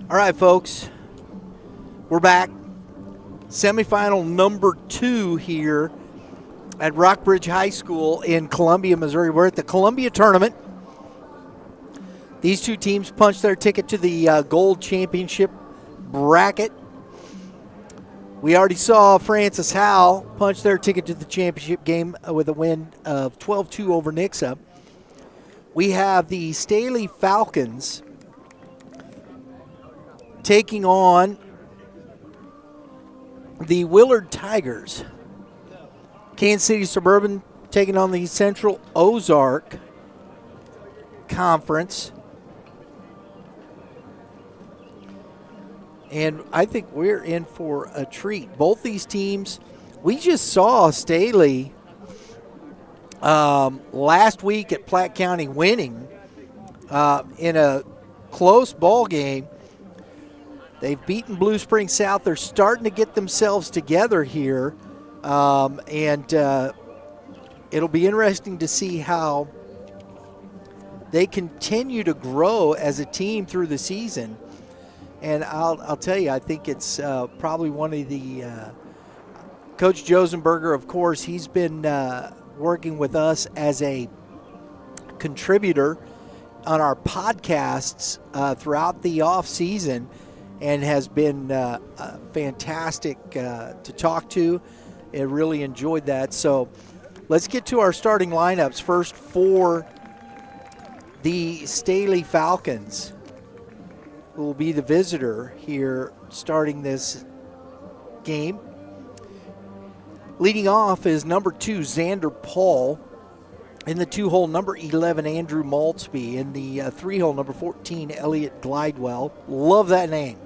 All right, folks, we're back. Semifinal number 2 here at Rockbridge High School in Columbia, Missouri. We're at the Columbia tournament. These two teams punched their ticket to the gold championship bracket. We already saw Francis Howell punch their ticket to the championship game with a win of 12-2 over Nixa. We have the Staley Falcons taking on the Willard Tigers. Kansas City Suburban taking on the Central Ozark Conference. And I think we're in for a treat. Both these teams, we just saw Staley last week at Platte County winning in a close ball game. They've beaten Blue Springs South. They're starting to get themselves together here. And it'll be interesting to see how they continue to grow as a team through the season. And I'll tell you, I think it's probably one of the Coach Josenberger, of course, he's been working with us as a contributor on our podcasts throughout the off season, and has been fantastic to talk to. I really enjoyed that. So let's get to our starting lineups first for the Staley Falcons, who will be the visitor here starting this game. Leading off is number 2, Xander Paul. In the 2-hole, number 11, Andrew Maltsby. In the 3-hole, number 14, Elliot Glidewell. Love that name.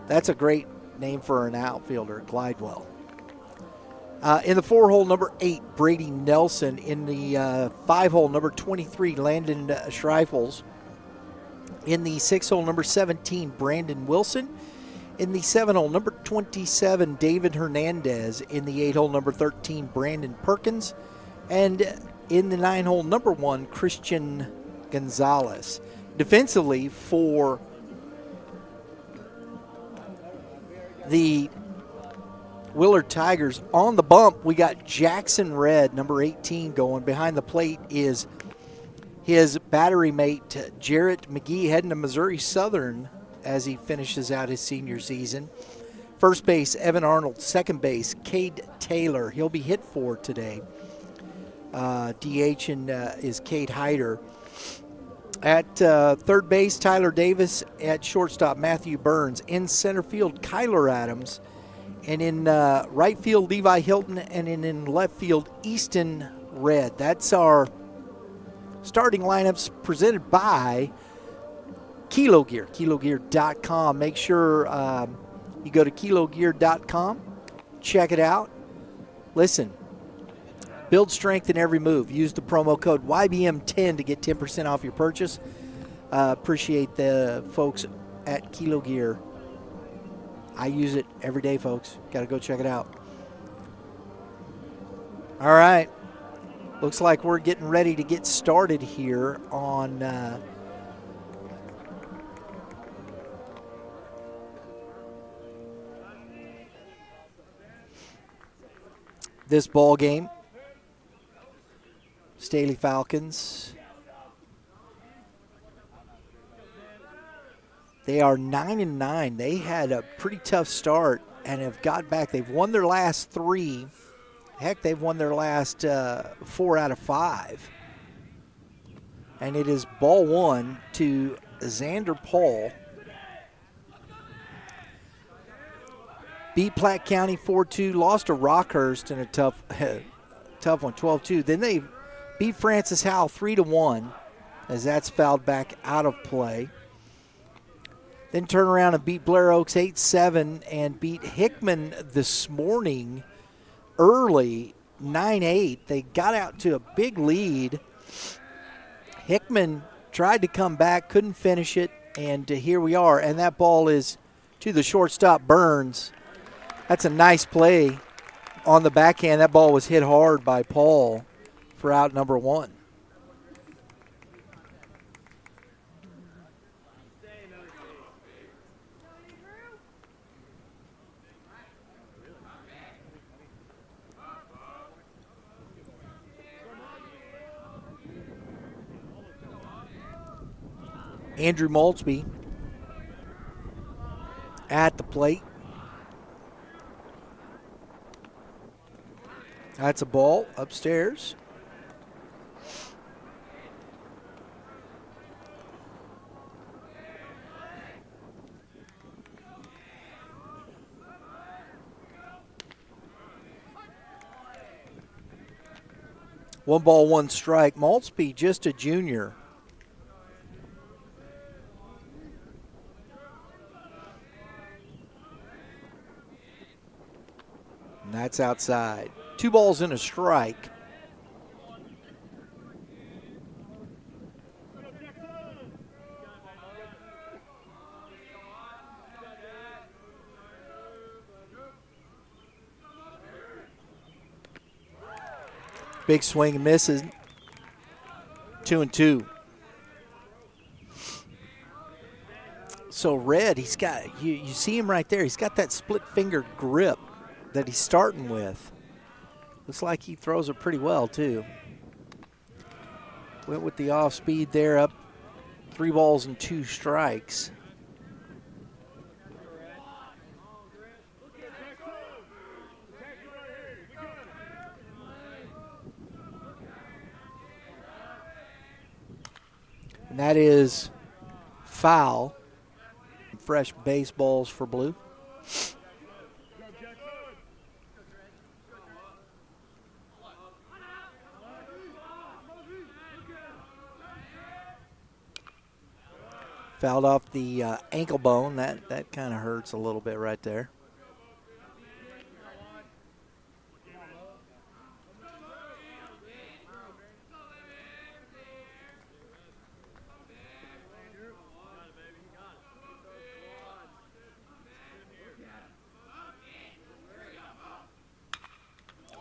That's a great name for an outfielder, Glidewell. In the 4-hole, number 8, Brady Nelson. In the 5-hole, number 23, Landon Schreifels. In the 6-hole, number 17, Brandon Wilson. In the 7-hole, number 27, David Hernandez. In the 8-hole, number 13, Brandon Perkins. And in the 9-hole, number 1, Christian Gonzalez. Defensively for the Willard Tigers, on the bump, we got Jackson Red, number 18, going. Behind the plate is his battery mate, Jarrett McGee, heading to Missouri Southern as he finishes out his senior season. First base, Evan Arnold. Second base, Cade Taylor. He'll be hit for today. DH is Cade Hyder. At third base, Tyler Davis. At shortstop, Matthew Burns. In center field, Kyler Adams. And in right field, Levi Hilton. And in left field, Easton Red. That's our starting lineups presented by Kilo Gear, kilogear.com. Make sure you go to kilogear.com, check it out. Listen, build strength in every move. Use the promo code Y.B.M.10 to get 10% off your purchase. Appreciate the folks at Kilo Gear. I use it every day, folks. Got to go check it out. All right. Looks like we're getting ready to get started here on this ball game. Staley Falcons. They are 9-9. They had a pretty tough start and have got back. They've won their last 3. Heck, they've won their last 4 out of 5. And it is ball 1 to Xander Paul. Beat Platte County 4-2, lost to Rockhurst in a tough one, 12-2. Then they beat Francis Howell 3-1 as that's fouled back out of play. Then turn around and beat Blair Oaks 8-7 and beat Hickman this morning early 9-8. They got out to a big lead. Hickman tried to come back, couldn't finish it, and here we are. And that ball is to the shortstop, Burns. That's a nice play on the backhand. That ball was hit hard by Paul for out number 1. Andrew Maltsby at the plate. That's a ball upstairs. One ball, one strike. Maltsby just a junior. And that's outside. 2 balls and a strike. Big swing and misses. 2-2. So Red, he's got, you see him right there. He's got that split finger grip that he's starting with. Looks like he throws it pretty well too. Went with the off speed there, up 3 balls and 2 strikes. And that is foul. Fresh baseballs for Blue. Fouled off the ankle bone. That kind of hurts a little bit right there.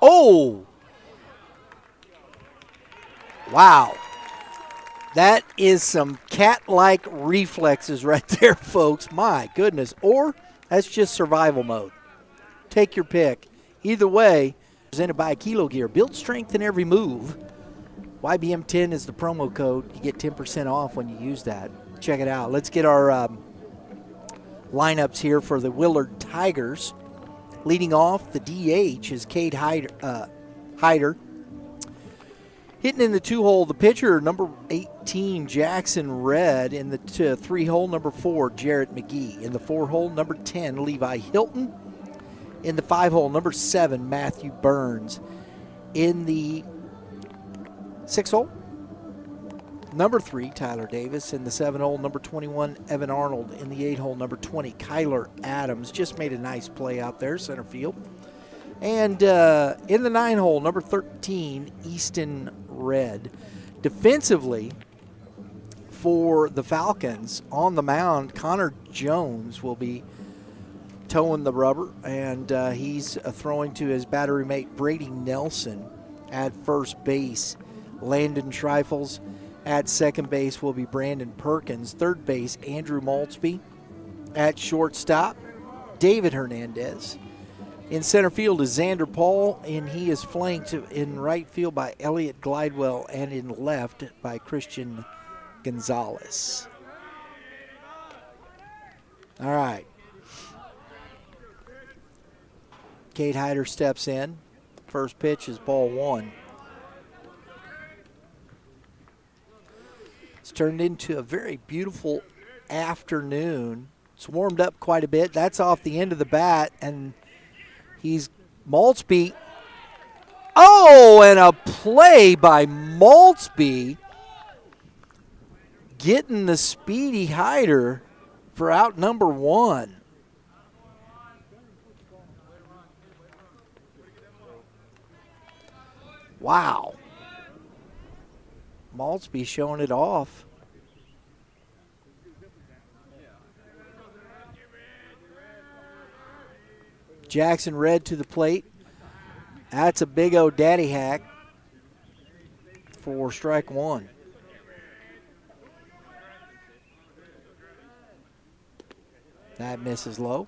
Oh! Wow. That is some cat-like reflexes right there, folks. My goodness. Or that's just survival mode. Take your pick. Either way, presented by Kilo Gear. Build strength in every move. Y.B.M 10 is the promo code. You get 10% off when you use that. Check it out. Let's get our lineups here for the Willard Tigers. Leading off, the DH is Cade Hyder. Hitting in the 2-hole, the pitcher, number 18, Jackson Red. In the 3-hole, number 4, Jarrett McGee. In the 4-hole, number 10, Levi Hilton. In the 5-hole, number 7, Matthew Burns. In the 6-hole, number 3, Tyler Davis. In the 7-hole, number 21, Evan Arnold. In the 8-hole, number 20, Kyler Adams. Just made a nice play out there, center field. And in the 9-hole, number 13, Easton Red. Defensively, for the Falcons, on the mound, Connor Jones will be towing the rubber, and he's throwing to his battery mate, Brady Nelson, at first base. Landon Schreifels at second base will be Brandon Perkins. Third base, Andrew Maltsby. At shortstop, David Hernandez. In center field is Xander Paul, and he is flanked in right field by Elliot Glidewell and in left by Christian Gonzalez. All right. Cade Hyder steps in. First pitch is ball 1. It's turned into a very beautiful afternoon. It's warmed up quite a bit. That's off the end of the bat, and Maltsby Oh, and a play by Maltzby getting the speedy hider for out number 1. Wow. Maltzby showing it off. Jackson Red to the plate. That's a big old daddy hack for strike 1. That misses low.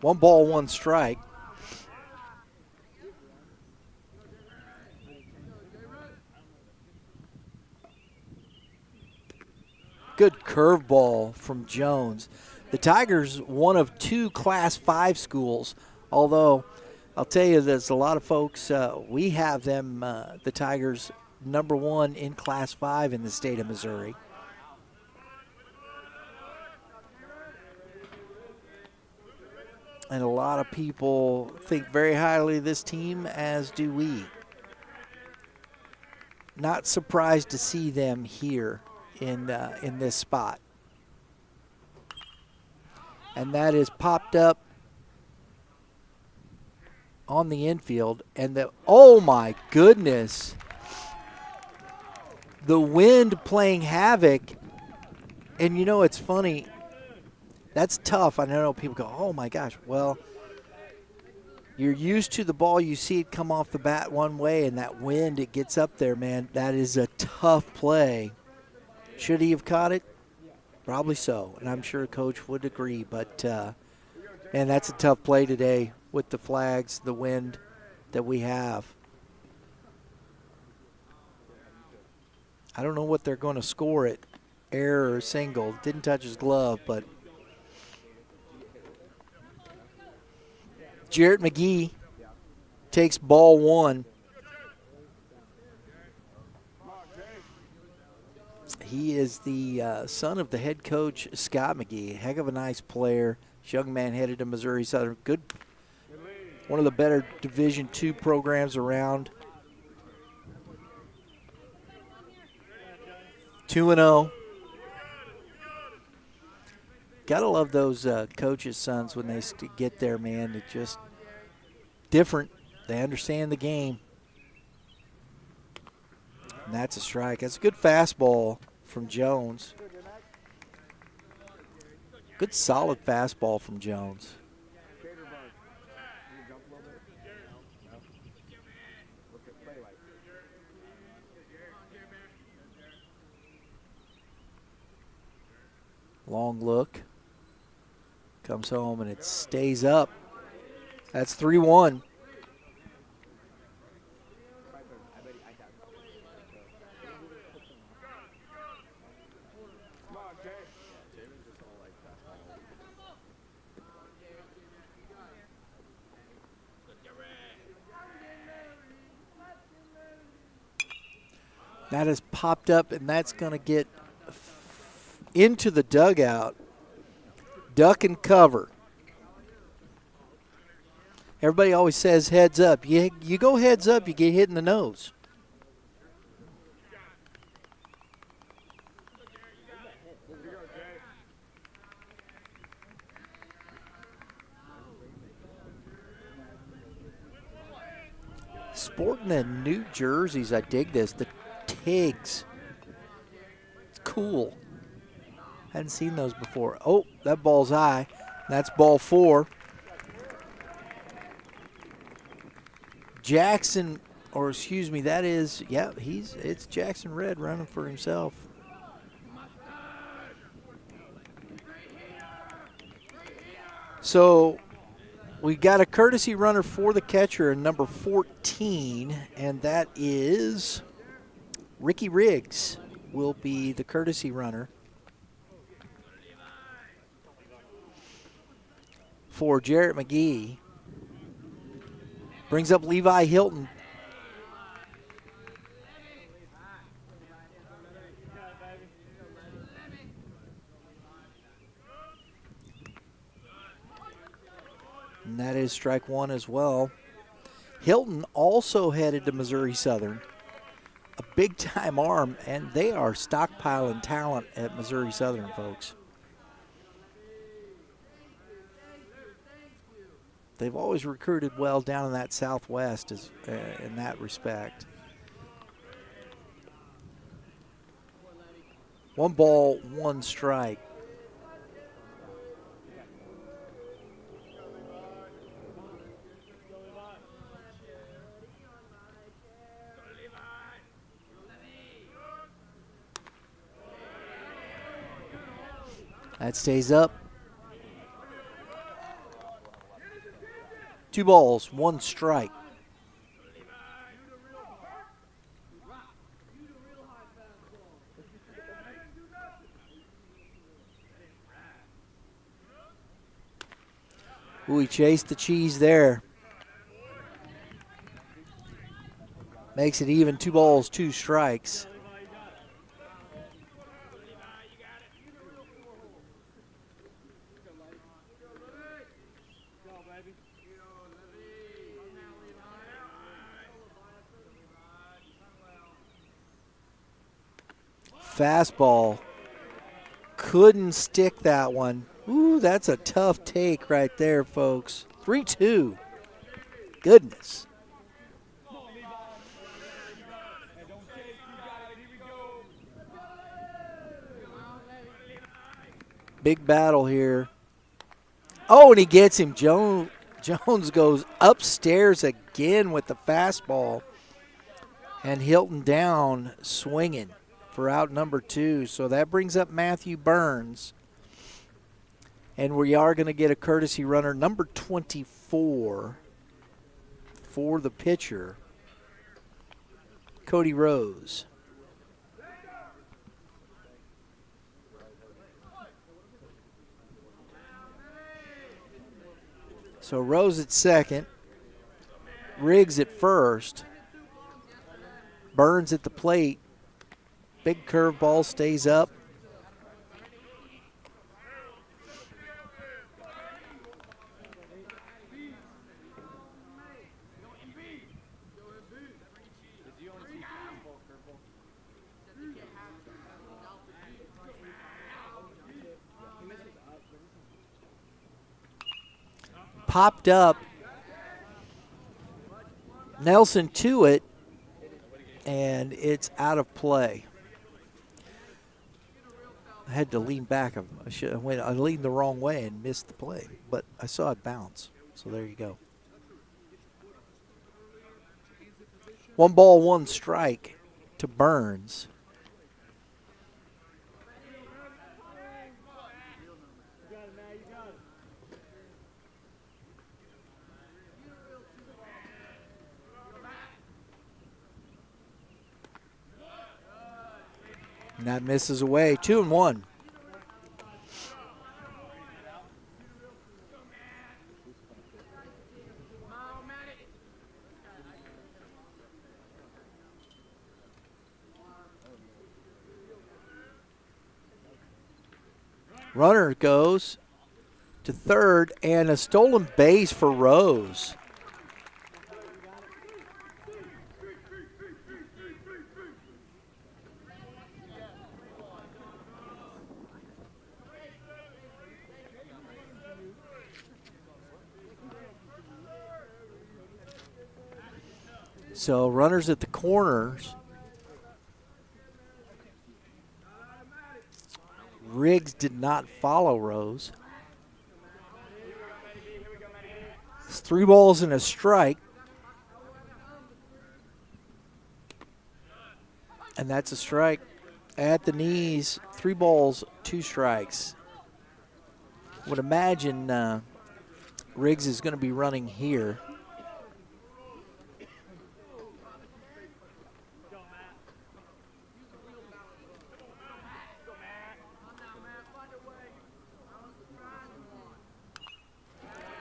1 ball, 1 strike. Good curveball from Jones. The Tigers, one of 2 Class 5 schools, although I'll tell you there's a lot of folks, we have them, the Tigers, number 1 in Class 5 in the state of Missouri. And a lot of people think very highly of this team, as do we. Not surprised to see them here in this spot. And that is popped up on the infield. And oh my goodness, the wind playing havoc. And you know, it's funny, that's tough. I know people go, oh my gosh. Well, you're used to the ball, you see it come off the bat one way, and that wind, it gets up there, man. That is a tough play. Should he have caught it? Probably so, and I'm sure Coach would agree. But, man, that's a tough play today with the flags, the wind that we have. I don't know what they're going to score it, error or single. Didn't touch his glove, but Jarrett McGee takes ball 1. He is the son of the head coach, Scott McGee. Heck of a nice player. This young man headed to Missouri Southern. Good, one of the better Division II programs around. 2-0. Gotta love those coaches' sons when they get there, man. It's just different. They understand the game. And that's a strike. That's a good fastball from Jones. Good solid fastball from Jones. Long look. Comes home and it stays up. That's 3-1. That has popped up, and that's going to get into the dugout. Duck and cover. Everybody always says heads up. You go heads up, you get hit in the nose. Sporting the new jerseys, I dig this. The Tigs. It's cool. Hadn't seen those before. Oh, that ball's high. That's ball 4. Jackson, or excuse me, that is, yeah, it's Jackson Red running for himself. So we got a courtesy runner for the catcher, number 14, and that is Ricky Riggs will be the courtesy runner for Jarrett McGee. Brings up Levi Hilton. And that is strike 1 as well. Hilton also headed to Missouri Southern, a big-time arm, and they are stockpiling talent at Missouri Southern, folks. They've always recruited well down in that Southwest in that respect. 1 ball, 1 strike. That stays up. 2 balls, 1 strike. Ooh, he chased the cheese there. Makes it even, 2 balls, 2 strikes. Fastball. Couldn't stick that one. Ooh, that's a tough take right there, folks. 3-2. Goodness. Big battle here. Oh, and he gets him. Jones goes upstairs again with the fastball. And Hilton down swinging for out number 2. So that brings up Matthew Burns. And we are going to get a courtesy runner, number 24, for the pitcher, Cody Rose. So Rose at second, Riggs at first, Burns at the plate. Big curveball stays up. Popped up. Nelson to it, and it's out of play. I had to lean back. I leaned the wrong way and missed the play, but I saw it bounce. So there you go. 1 ball, 1 strike to Burns. And that misses away. 2-1. Runner goes to third, and a stolen base for Rose. So runners at the corners. Riggs did not follow Rose. It's 3 balls and a strike. And that's a strike at the knees. 3 balls, 2 strikes. Would imagine Riggs is going to be running here.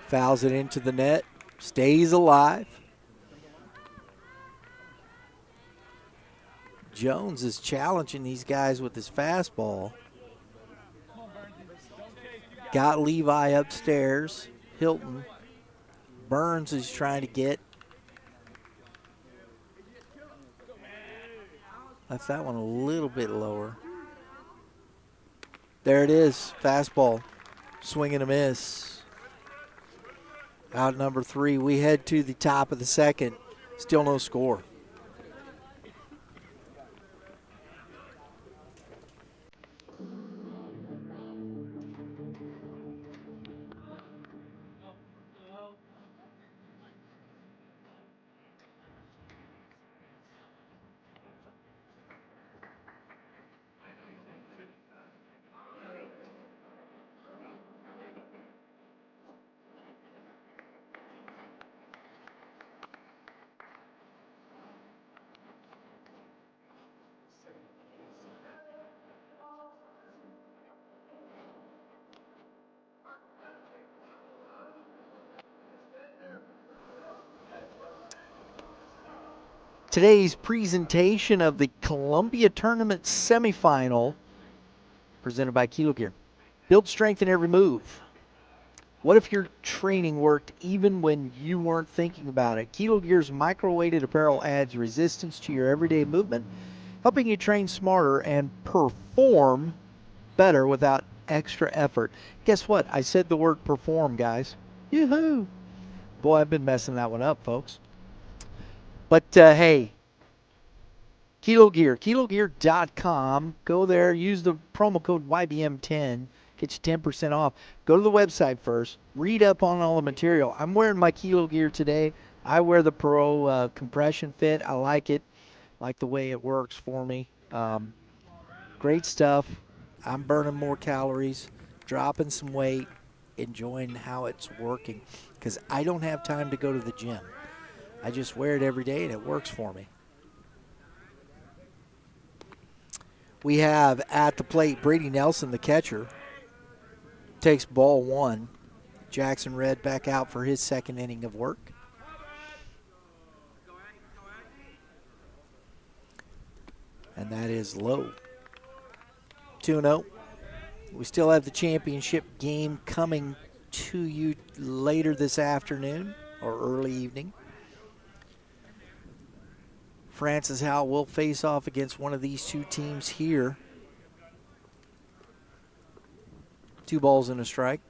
Fouls it into the net, stays alive. Jones is challenging these guys with his fastball. Got Levi upstairs. Hilton. Burns is trying to get Left that one a little bit lower. There it is. Fastball. Swing and a miss. Out number 3. We head to the top of the second. Still no score. Today's presentation of the Columbia Tournament semifinal, presented by Kilo Gear. Build strength in every move. What if your training worked even when you weren't thinking about it? Kilo Gear's micro-weighted apparel adds resistance to your everyday movement, helping you train smarter and perform better without extra effort. Guess what? I said the word perform, guys. Yoo-hoo! Boy, I've been messing that one up, folks. But, hey, Kilo Gear, kilogear.com. Go there, use the promo code Y.B.M.10, get you 10% off. Go to the website first, read up on all the material. I'm wearing my Kilo Gear today. I wear the Pro compression fit. I like it, like the way it works for me. Great stuff. I'm burning more calories, dropping some weight, enjoying how it's working, because I don't have time to go to the gym. I just wear it every day, and it works for me. We have at the plate Brady Nelson, the catcher, takes ball 1. Jackson Red back out for his second inning of work. And that is low. 2-0. We still have the championship game coming to you later this afternoon or early evening. Francis Howell will face off against one of these two teams here. 2 balls and a strike.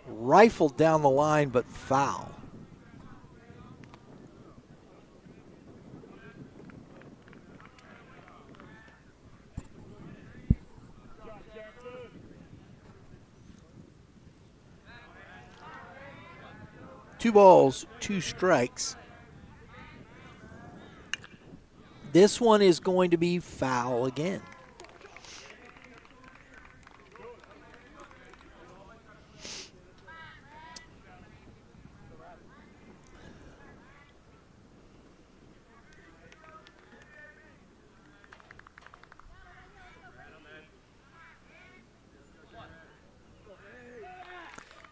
Rifled down the line, but foul. Two balls, 2 strikes. This one is going to be foul again.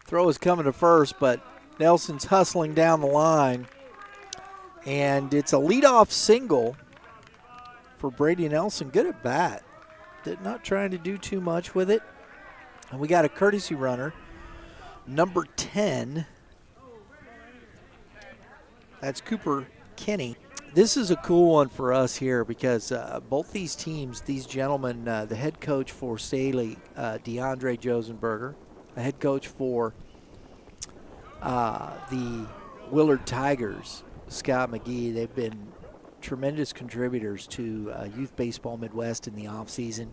Throw is coming to first, but Nelson's hustling down the line. And it's a leadoff single for Brady Nelson. Good at bat. Not trying to do too much with it. And we got a courtesy runner, number 10. That's Cooper Kenny. This is a cool one for us here because both these teams, these gentlemen, the head coach for Staley, DeAndre Josenberger, the head coach for the Willard Tigers, Scott McGee, they've been tremendous contributors to Youth Baseball Midwest in the offseason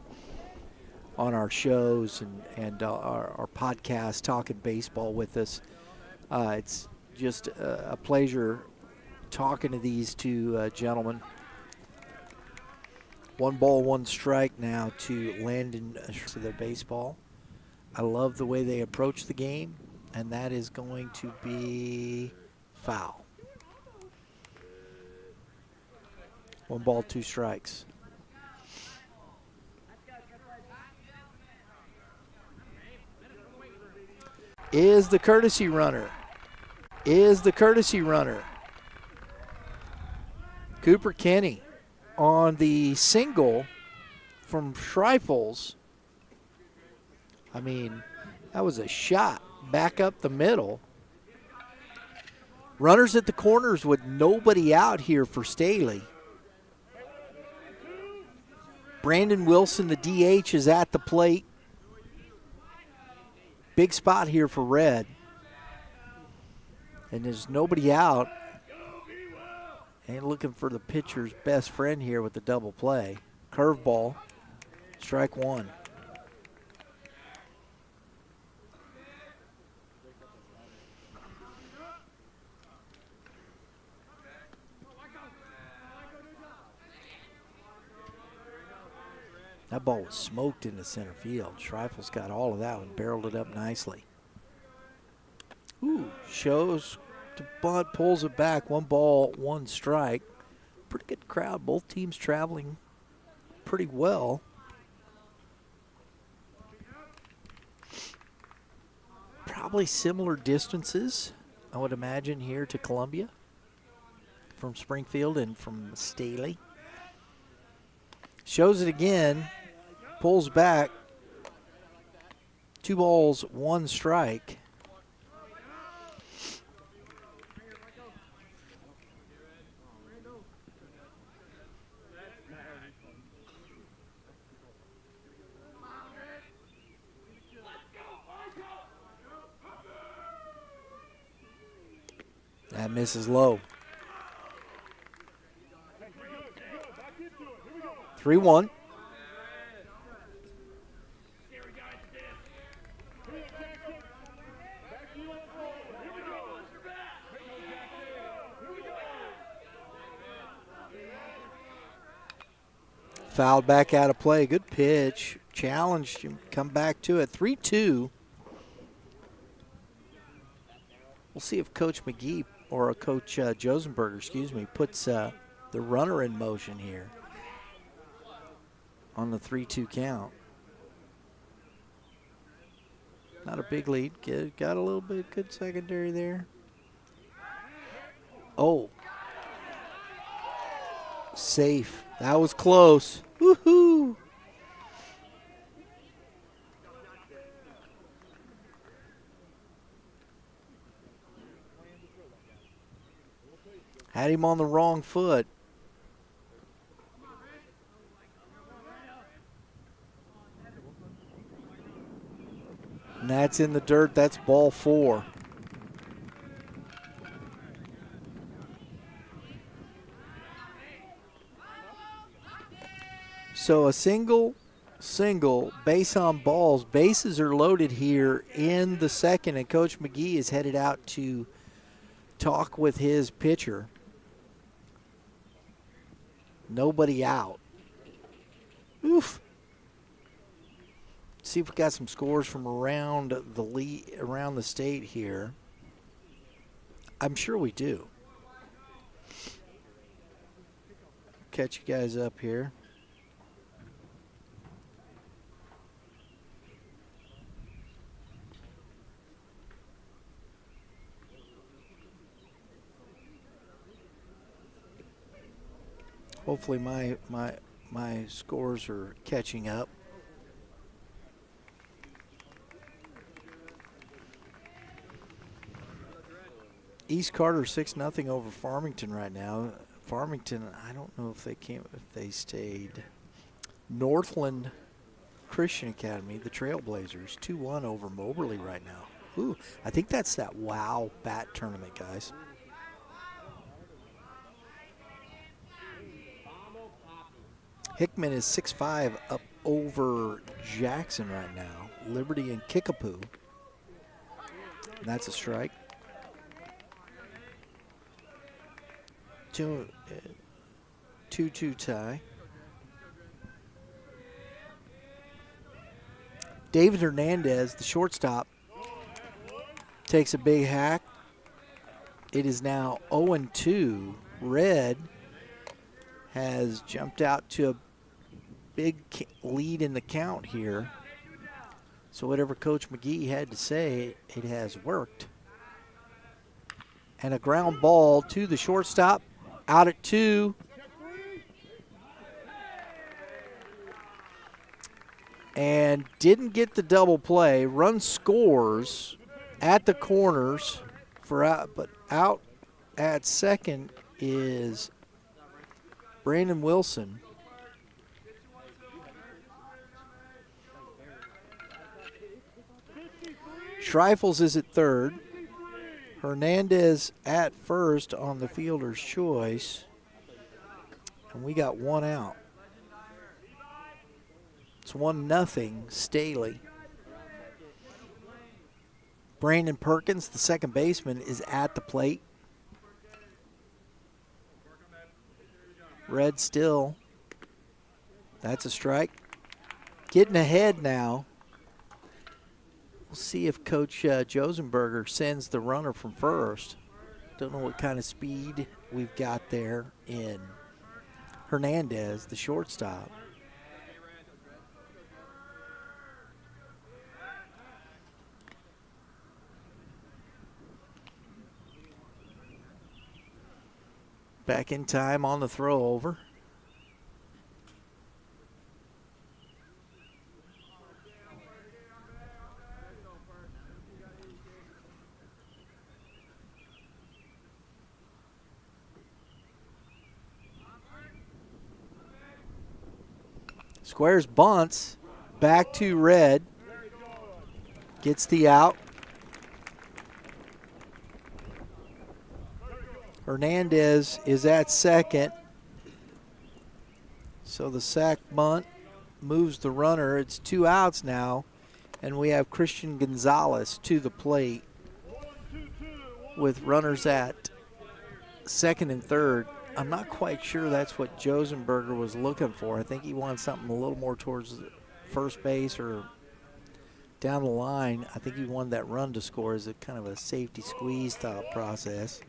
on our shows and our podcast, Talking Baseball with us. It's just a pleasure talking to these two gentlemen. 1 ball, 1 strike now to Landon to their baseball. I love the way they approach the game, and that is going to be foul. 1 ball, 2 strikes. Is the courtesy runner. Cooper Kenny on the single from Schreifels I mean, that was a shot back up the middle. Runners at the corners with nobody out here for Staley. Brandon Wilson, the DH, is at the plate. Big spot here for Red. And there's nobody out. And looking for the pitcher's best friend here with the double play. Curveball, strike one. That ball was smoked into center field. Schreifels got all of that one, barreled it up nicely. Ooh, shows to bunt, pulls it back. 1 ball, 1 strike. Pretty good crowd. Both teams traveling pretty well. Probably similar distances, I would imagine, here to Columbia from Springfield and from Staley. Shows it again, pulls back. 2 balls, 1 strike. That misses low. 3-1. Fouled back out of play. Good pitch. Challenged him. Come back to it. 3-2. We'll see if Coach McGee or Coach Josenberger, excuse me, puts the runner in motion here on the 3-2 count. Not a big lead. Got a little bit good secondary there. Oh. Safe. That was close. Woohoo! Had him on the wrong foot. And that's in the dirt. That's ball 4. So a single, base on balls. Bases are loaded here in the second, and Coach McGee is headed out to talk with his pitcher. Nobody out. Oof. See if we got some scores from around the state here. I'm sure we do. Catch you guys up here. Hopefully my scores are catching up. East Carter 6-0 over Farmington right now. Farmington, I don't know if they stayed. Northland Christian Academy, the Trailblazers, 2-1 over Moberly right now. Ooh, I think that's that WOW bat tournament, guys. Hickman is 6-5 up over Jackson right now. Liberty and Kickapoo. And that's a strike. 2-2 tie. David Hernandez, the shortstop, takes a big hack. It is now 0-2. Red has jumped out to a big lead in the count here. So whatever Coach McGee had to say, it has worked. And a ground ball to the shortstop, out at 2. and didn't get the double play. Run scores at the corners but out at second is Brandon Wilson. Schreifels is at third. Hernandez at first on the fielder's choice. And we got one out. It's 1-0 Staley. Brandon Perkins, the second baseman, is at the plate. Red still. That's a strike. Getting ahead now. We'll see if Coach Josenberger sends the runner from first. Don't know what kind of speed we've got there in Hernandez, the shortstop. Back in time on the throw over. Squares bunts, back to Red, gets the out. Hernandez is at second. So the sac bunt moves the runner. It's 2 outs now, and we have Christian Gonzalez to the plate with runners at second and third. I'm not quite sure that's what Josenberger was looking for. I think he wanted something a little more towards first base or down the line. I think he wanted that run to score as a kind of a safety squeeze thought process.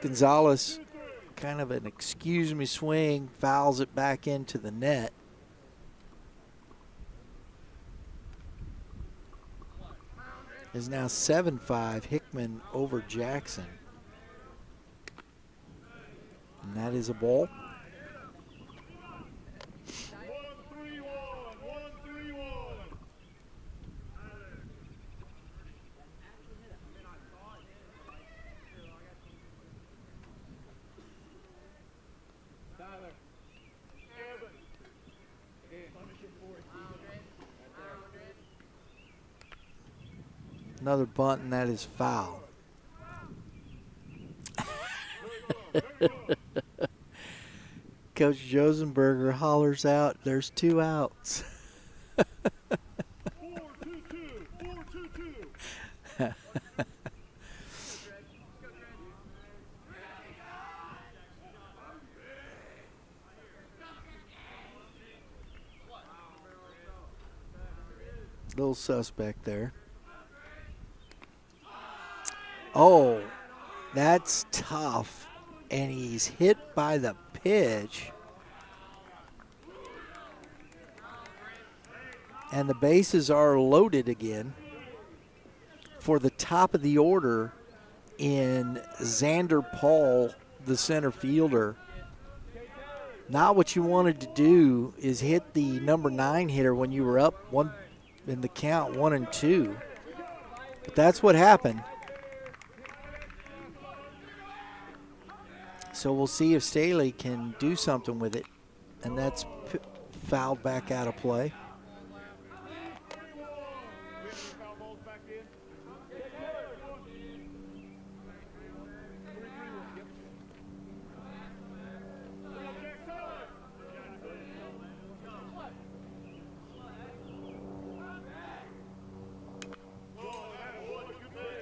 Gonzalez, kind of an excuse me swing, fouls it back into the net. Is now 7-5 Hickman over Jackson. And that is a ball. Another bunt, and that is foul. Coach Josenberger hollers out, there's 2 outs. 4-2-2. Little suspect there. Oh, that's tough. And he's hit by the pitch. And the bases are loaded again for the top of the order in Xander Paul, the center fielder. Not what you wanted to do is hit the number 9 hitter when you were up one in the count, 1-2. But that's what happened. So we'll see if Staley can do something with it. And that's fouled back out of play.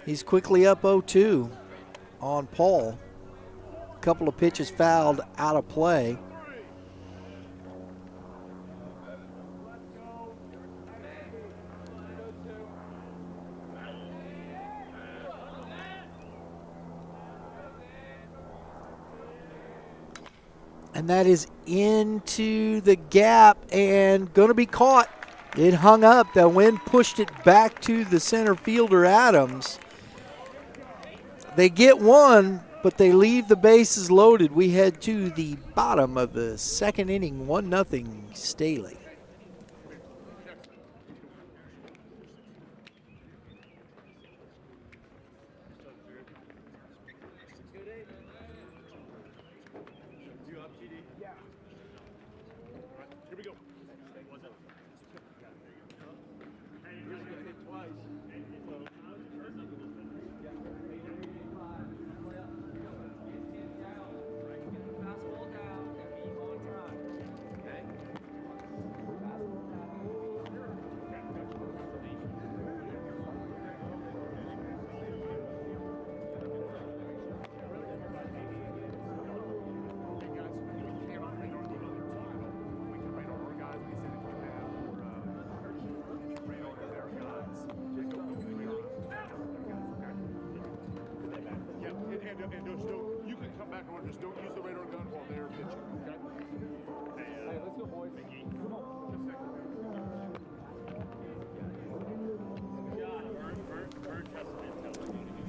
He's quickly up 0-2 on Paul. Couple of pitches fouled out of play. And that is into the gap and going to be caught. It hung up. The wind pushed it back to the center fielder, Adams. They get one. but they leave the bases loaded. We head to the bottom of the second inning, 1-0 Staley. And just don't, you can come back on, just don't use the radar gun while they're pitching, okay? Hey, let's go, boys. Come on.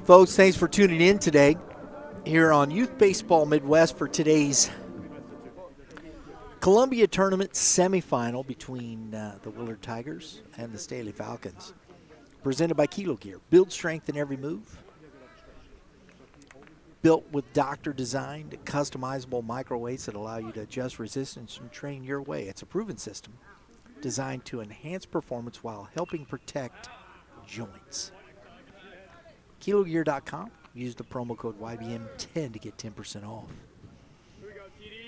Folks, thanks for tuning in today here on Youth Baseball Midwest for today's Columbia Tournament semifinal between the Willard Tigers and the Staley Falcons. Presented by Kilo Gear. Build strength in every move. Built with doctor-designed, customizable microweights that allow you to adjust resistance and train your way. It's a proven system designed to enhance performance while helping protect joints. KiloGear.com. Use the promo code Y.B.M 10 to get 10% off.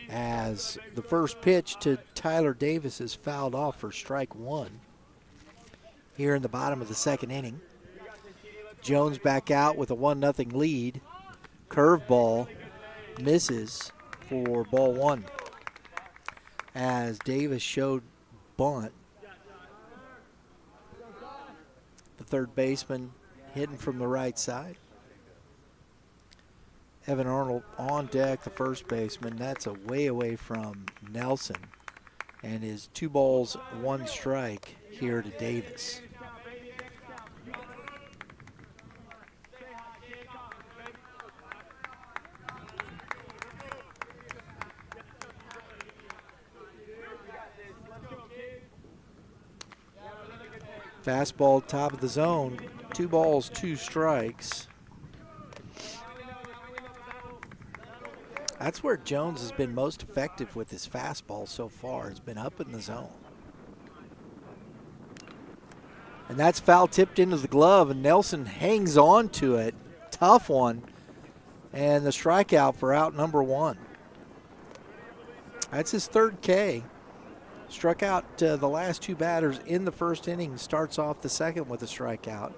As the first pitch to Tyler Davis is fouled off for strike one here in the bottom of the second inning. Jones back out with a 1-0 lead. Curveball misses for ball one. As Davis showed bunt, the third baseman hitting from the right side. Evan Arnold on deck, the first baseman. That's away from Nelson. And is 2 balls, 1 strike here to Davis. Fastball top of the zone, 2 balls, 2 strikes. That's where Jones has been most effective with his fastball so far. It's been up in the zone. And that's foul tipped into the glove, and Nelson hangs on to it. Tough one. And the strikeout for out number 1. That's his 3rd K. Struck out the last 2 batters in the first inning. Starts off the second with a strikeout.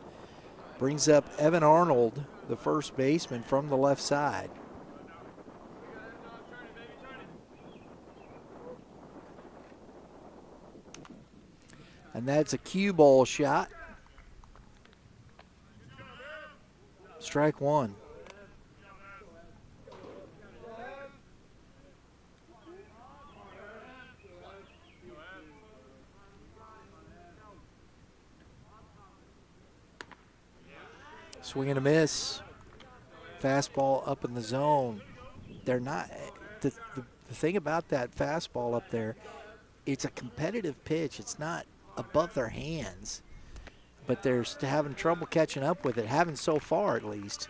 Brings up Evan Arnold, the first baseman, from the left side. And that's a cue ball shot. Strike 1. Swing and a miss. Fastball up in the zone. They're not, the thing about that fastball up there, it's a competitive pitch. It's not above their hands, but they're having trouble catching up with it, having so far at least.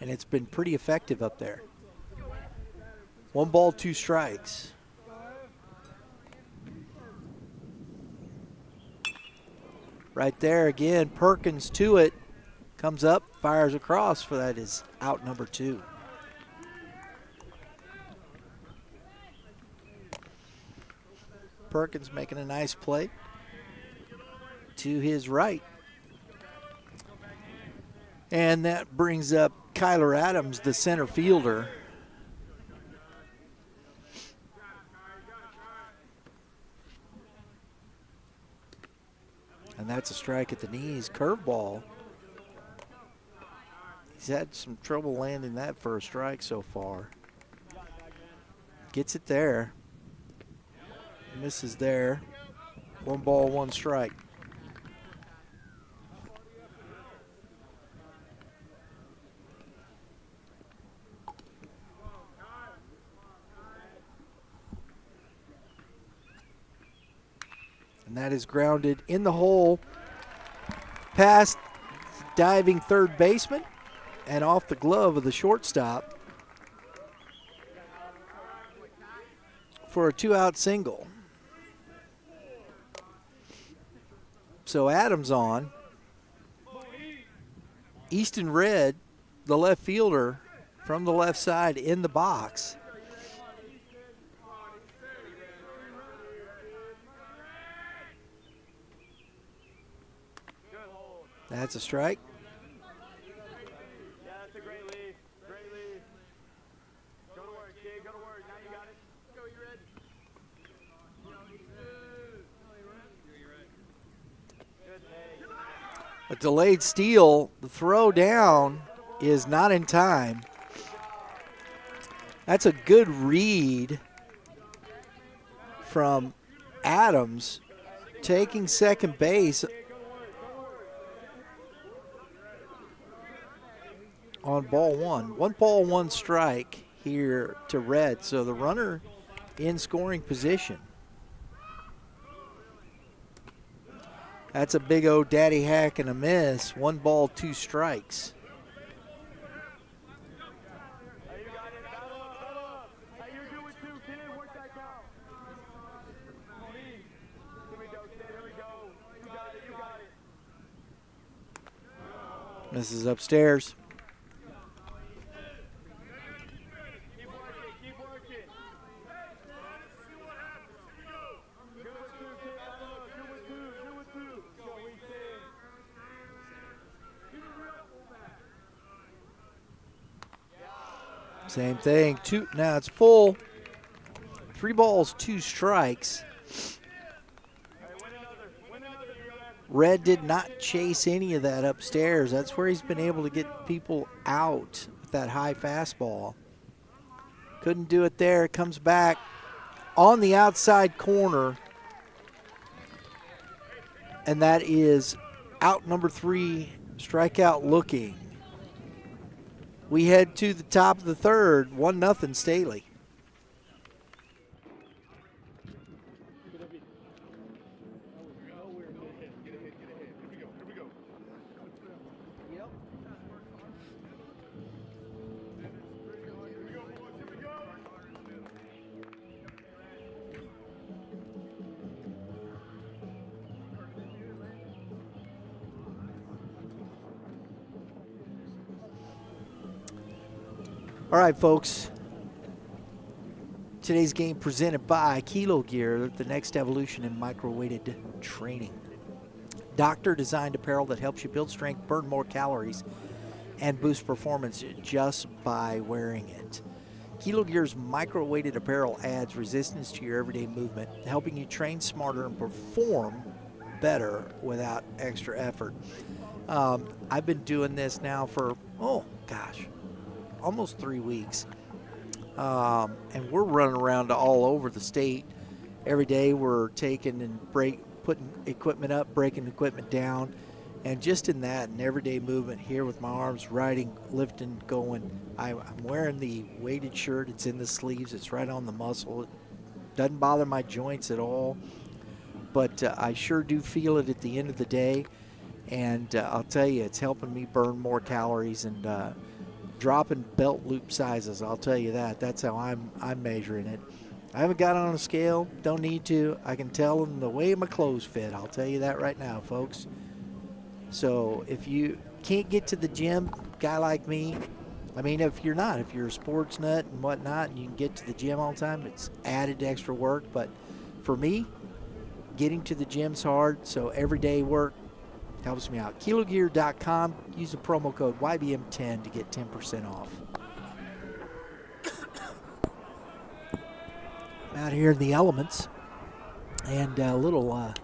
And it's been pretty effective up there. 1 ball, 2 strikes. Right there again, Perkins to it. Comes up, fires across for that is out number 2. Perkins making a nice play to his right. And that brings up Kyler Adams, the center fielder. And that's a strike at the knees. Curveball. He's had some trouble landing that for a strike so far. Gets it there. Misses there. 1 ball, 1 strike. And that is grounded in the hole past diving third baseman and off the glove of the shortstop for a 2-out single. So Adams on. Easton Red, the left fielder, from the left side in the box. That's a strike. Yeah, that's a great lead. Great lead. Go to work, kid. Go to work. Now you got it. Go, you ready? Good take. A delayed steal. The throw down is not in time. That's a good read from Adams, taking second base on ball one. 1 ball, 1 strike here to Red. So the runner in scoring position. That's a big old daddy hack and a miss. 1 ball, 2 strikes. Hey, you got it. Battle up, battle up. Hey, you're good with 2, kid. Work that count. Here we go, kid. Here we go. You got it. You got it. This is upstairs. Keep working. Keep working. Good with 2, kid. Battle up. Good with 2. Good with 2. Go, weak kid. Same thing. Now it's full. 3 balls, 2 strikes. Hey, win another. Win another. Red did not chase any of that upstairs. That's where he's been able to get people out with that high fastball. Couldn't do it there. Comes back on the outside corner. And that is out number 3, strikeout looking. We head to the top of the third, 1-0 Staley. All right, folks. Today's game presented by Kilo Gear, the next evolution in micro-weighted training. Doctor-designed apparel that helps you build strength, burn more calories, and boost performance just by wearing it. Kilo Gear's micro-weighted apparel adds resistance to your everyday movement, helping you train smarter and perform better without extra effort. I've been doing this now for, almost 3 weeks. And we're running around all over the state. Every day we're taking and putting equipment up, breaking equipment down. And just in that and everyday movement here with my arms, riding, lifting, going, I'm wearing the weighted shirt. It's in the sleeves. It's right on the muscle. It doesn't bother my joints at all. But I sure do feel it at the end of the day. And I'll tell you, it's helping me burn more calories and dropping belt loop sizes. I'll tell you that. That's how I'm measuring it. I haven't got on a scale. Don't need to. I can tell them the way my clothes fit. I'll tell you that right now, folks. So if you can't get to the gym, guy like me, I mean, if you're a sports nut and whatnot, and you can get to the gym all the time, it's added extra work. But for me, getting to the gym's hard, so everyday work helps me out. Kilogear.com. Use the promo code Y.B.M.10 to get 10% off. I'm out here in the elements, and a little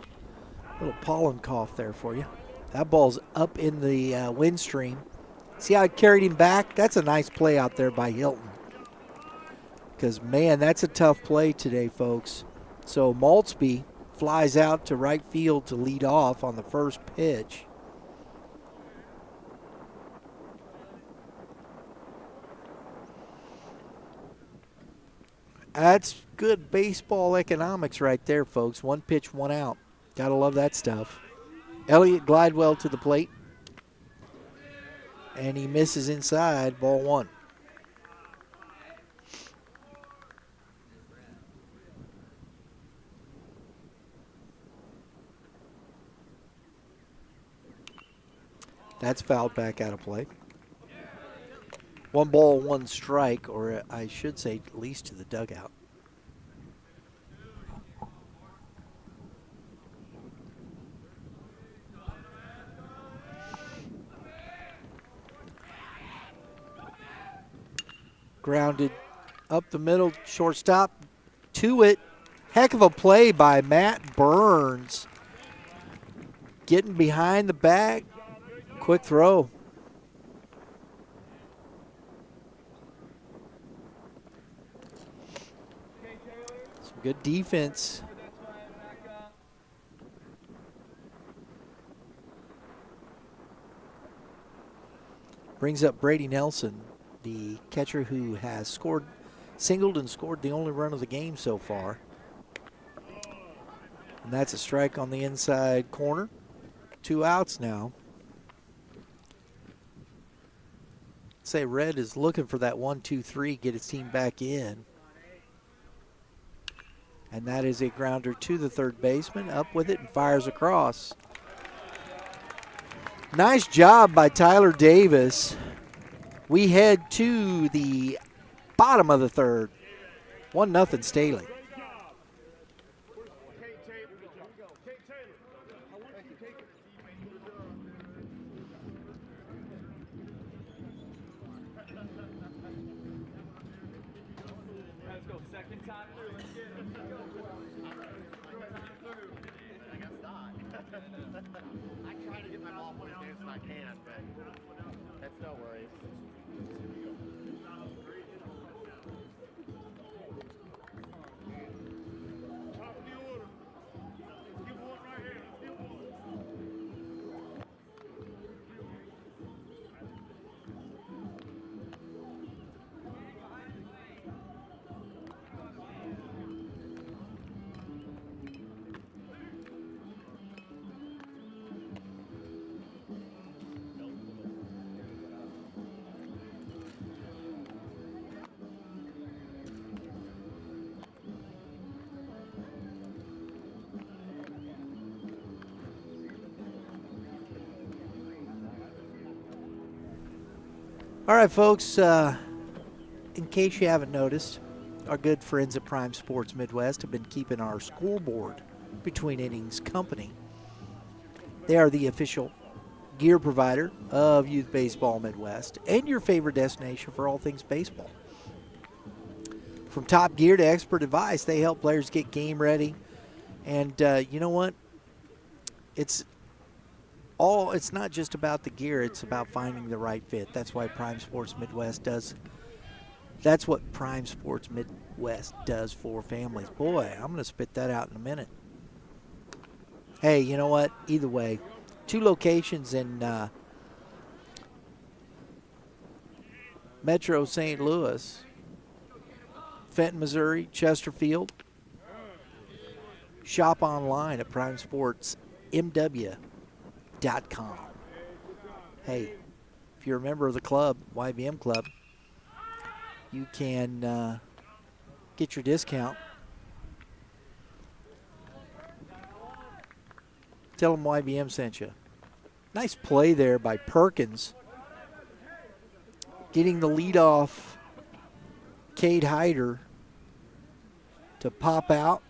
pollen cough there for you. That ball's up in the wind stream. See how I carried him back? That's a nice play out there by Hilton. Because, man, that's a tough play today, folks. So Maltzby flies out to right field to lead off on the first pitch. That's good baseball economics right there, folks. 1 pitch, 1 out. Gotta love that stuff. Elliott Glidewell to the plate. And he misses inside, ball 1. That's fouled back out of play. 1 ball, 1 strike, or I should say at least to the dugout. Grounded up the middle, shortstop to it. Heck of a play by Matt Burns. Getting behind the bag. Quick throw. Some good defense. Brings up Brady Nelson, the catcher who has singled and scored the only run of the game so far. And that's a strike on the inside corner. 2 outs now. Say Red is looking for that 1-2-3, get his team back in. And that is a grounder to the third baseman. Up with it and fires across. Nice job by Tyler Davis. We head to the bottom of the third. 1-0 Staley. I try to get my ball put as fast as I can, but that's no worries. Top of the order. Let's get one right here. Let's get one. All right, folks, in case you haven't noticed, our good friends at Prime Sports Midwest have been keeping our scoreboard between innings company. They are the official gear provider of Youth Baseball Midwest and your favorite destination for all things baseball. From top gear to expert advice, they help players get game ready. And you know what? It's not just about the gear, it's about finding the right fit. That's why Prime Sports Midwest does. That's what Prime Sports Midwest does for families. Boy, I'm going to spit that out in a minute. Hey, you know what? Either way, 2 locations in Metro St. Louis, Fenton, Missouri, Chesterfield. Shop online at primesportsmw.com. Hey, if you're a member of the club, Y.B.M Club, you can get your discount. Tell them Y.B.M sent you. Nice play there by Perkins. Getting the lead off Cade Hyder to pop out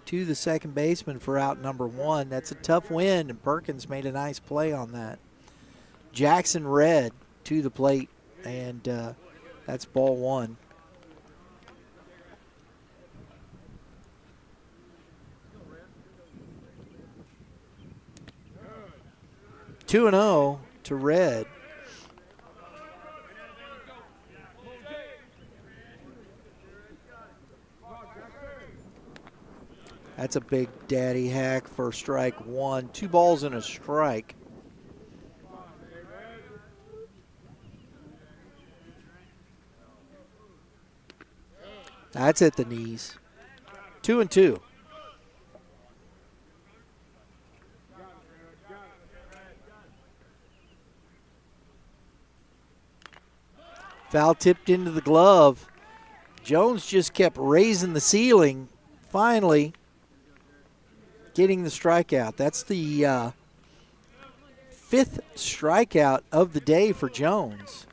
to the second baseman for out number 1. That's a tough win, and Perkins made a nice play on that. Jackson Red to the plate, and that's ball 1. Two and 0 to Red. That's a big daddy hack for strike 1. 2 balls and a strike. That's at the knees. 2 and 2. Foul tipped into the glove. Jones just kept raising the ceiling, finally getting the strikeout. That's the fifth strikeout of the day for Jones.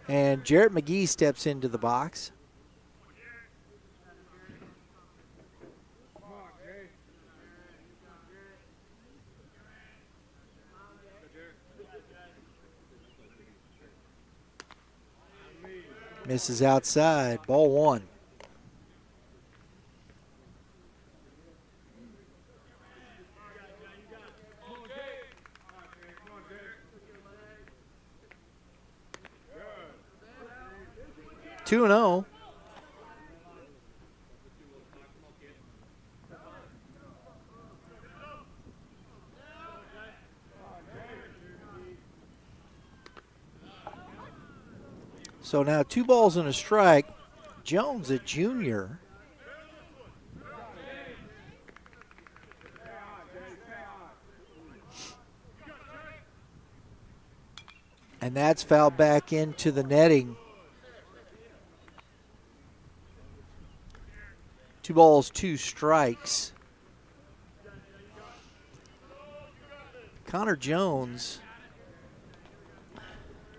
And Jarrett McGee steps into the box. Misses outside, ball one. Two and 0. So now 2 balls and a strike. Jones, a junior. And that's fouled back into the netting. 2 balls, 2 strikes. Connor Jones,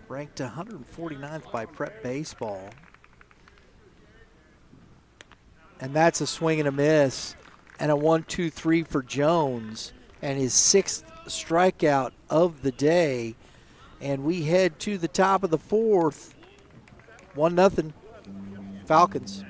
ranked 149th by Prep Baseball. And that's a swing and a miss. And a 1-2-3 for Jones. And his 6th strikeout of the day. And we head to the top of the 4th. 1-0 Falcons.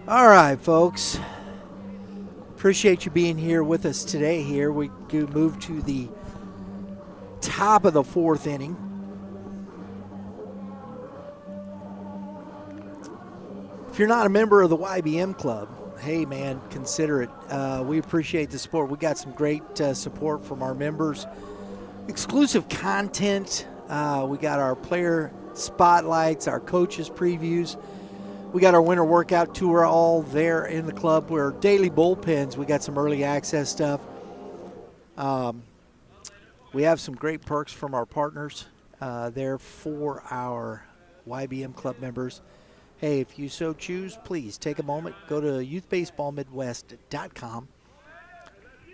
All right, folks. Appreciate you being here with us today. Here we move to the top of the 4th inning. If you're not a member of the Y.B.M club, hey man, consider it. We appreciate the support. We got some great support from our members. Exclusive content. We got our player spotlights, our coaches previews. We got our winter workout tour all there in the club. We're daily bullpens. We got some early access stuff. We have some great perks from our partners there for our Y.B.M club members. Hey, if you so choose, please take a moment. Go to youthbaseballmidwest.com.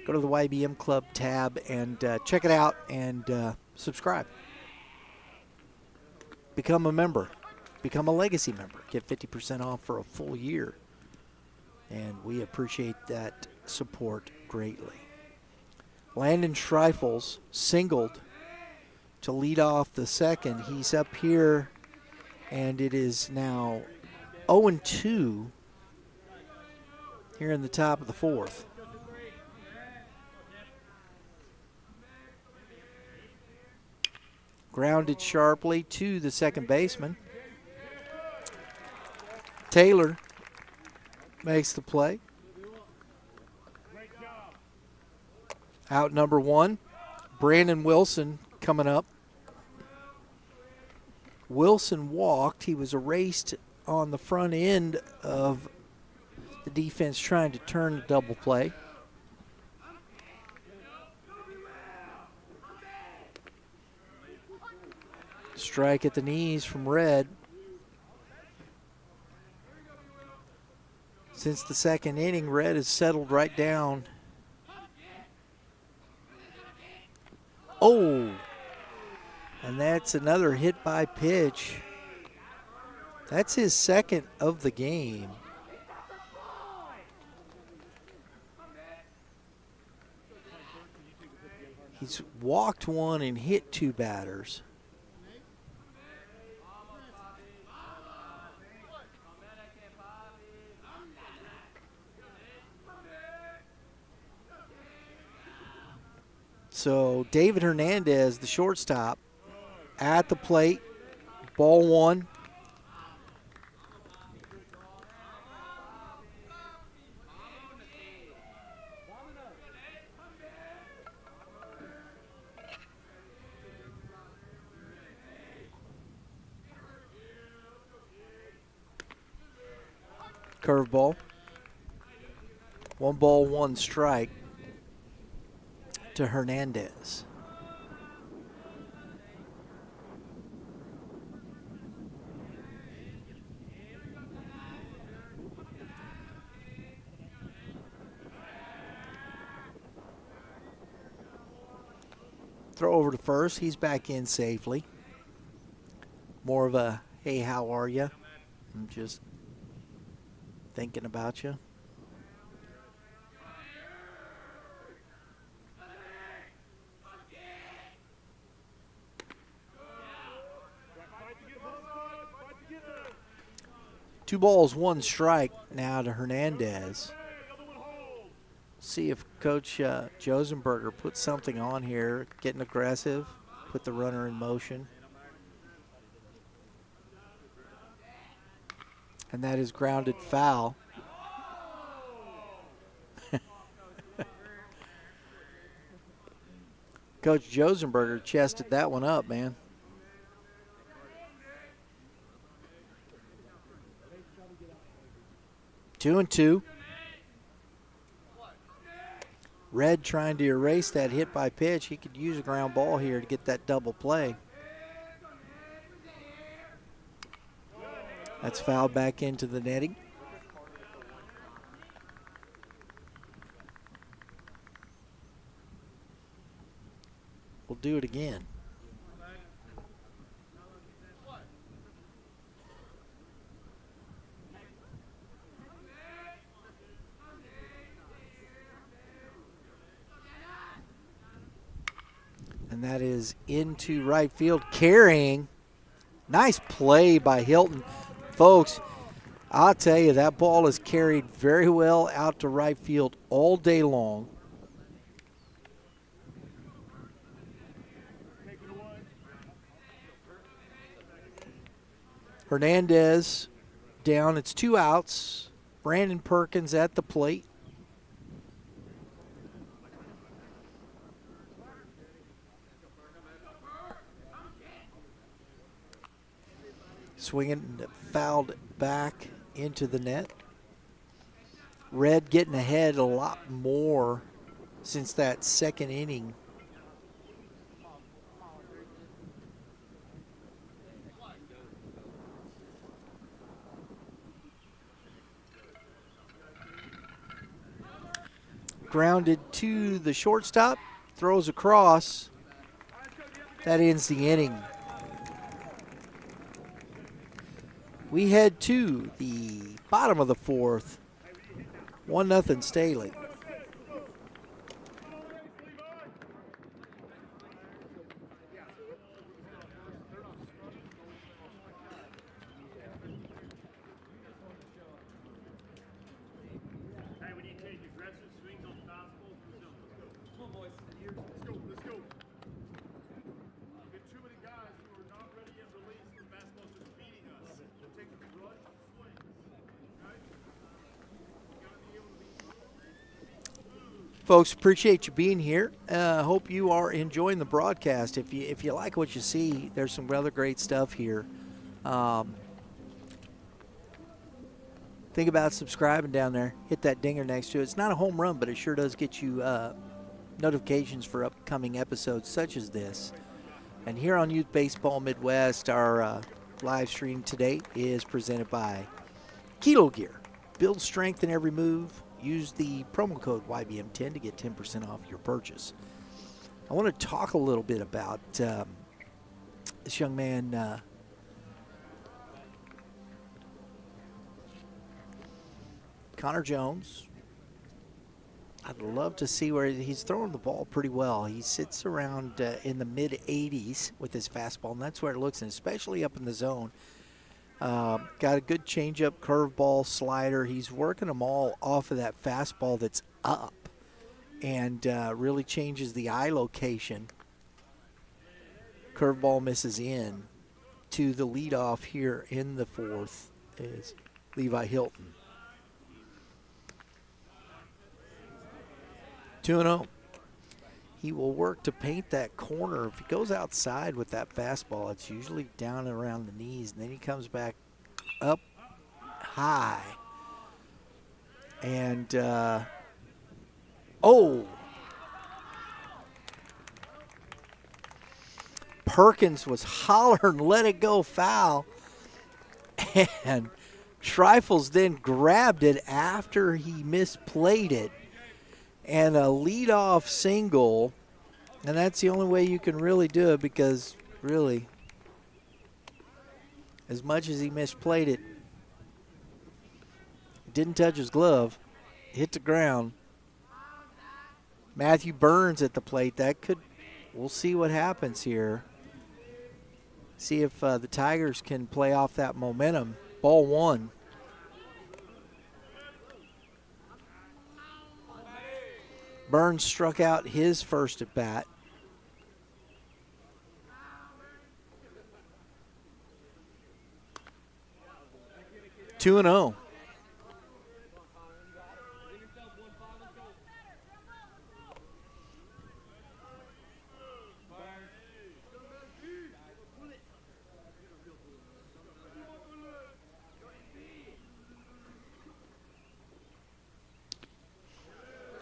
Go to the Y.B.M club tab and check it out and subscribe. Become a member. Become a legacy member. Get 50% off for a full year. And we appreciate that support greatly. Landon Schreifels singled to lead off the second. He's up here, and it is now 0-2 here in the top of the 4th. Grounded sharply to the second baseman. Taylor makes the play. Out number 1. Brandon Wilson coming up. Wilson walked. He was erased on the front end of the defense trying to turn the double play. Strike at the knees from Red. Since the second inning, Red has settled right down. Oh, and that's another hit by pitch. That's his second of the game. He's walked one and hit 2 batters. So David Hernandez, the shortstop, at the plate, ball 1. Curveball. 1 ball, 1 strike to Hernandez. Throw over to first. He's back in safely. More of a, hey, how are you? I'm just thinking about you. Two balls, 1 strike now to Hernandez. See if Coach Josenberger puts something on here, getting aggressive, put the runner in motion. And that is grounded foul. Coach Josenberger chested that one up, man. Two and two. Red trying to erase that hit by pitch. He could use a ground ball here to get that double play. That's fouled back into the netting. We'll do it again. And that is into right field, carrying. Nice play by Hilton. Folks, I'll tell you, that ball is carried very well out to right field all day long. Hernandez down. It's 2 outs. Brandon Perkins at the plate. Swinging, fouled back into the net. Red getting ahead a lot more since that second inning. Grounded to the shortstop, throws across. That ends the inning. We head to the bottom of the 4th. 1-0 Staley. Folks, appreciate you being here. Hope you are enjoying the broadcast. If you like what you see, there's some other great stuff here. Think about subscribing down there. Hit that dinger next to it. It's not a home run, but it sure does get you notifications for upcoming episodes such as this. And here on Youth Baseball Midwest, our live stream today is presented by Kilo Gear. Build strength in every move. Use the promo code Y.B.M. 10 to get 10% off your purchase. I want to talk a little bit about this young man, Connor Jones. I'd love to see where he's throwing the ball pretty well. He sits around in the mid-80s with his fastball, and that's where it looks, and especially up in the zone. Got a good changeup, curveball, slider. He's working them all off of that fastball that's up and really changes the eye location. Curveball misses in. To the leadoff here in the fourth is Levi Hilton. 2-0. He will work to paint that corner. If he goes outside with that fastball, it's usually down around the knees, and then he comes back up high. And, Perkins was hollering, let it go, foul. And Schreifels then grabbed it after he misplayed it. And a leadoff single, and that's the only way you can really do it, because really, as much as he misplayed it, it didn't touch his glove, hit the ground. Matthew Burns at the plate. We'll see what happens here. See if the Tigers can play off that momentum. Ball one. Burns struck out his first at bat. Two and 0.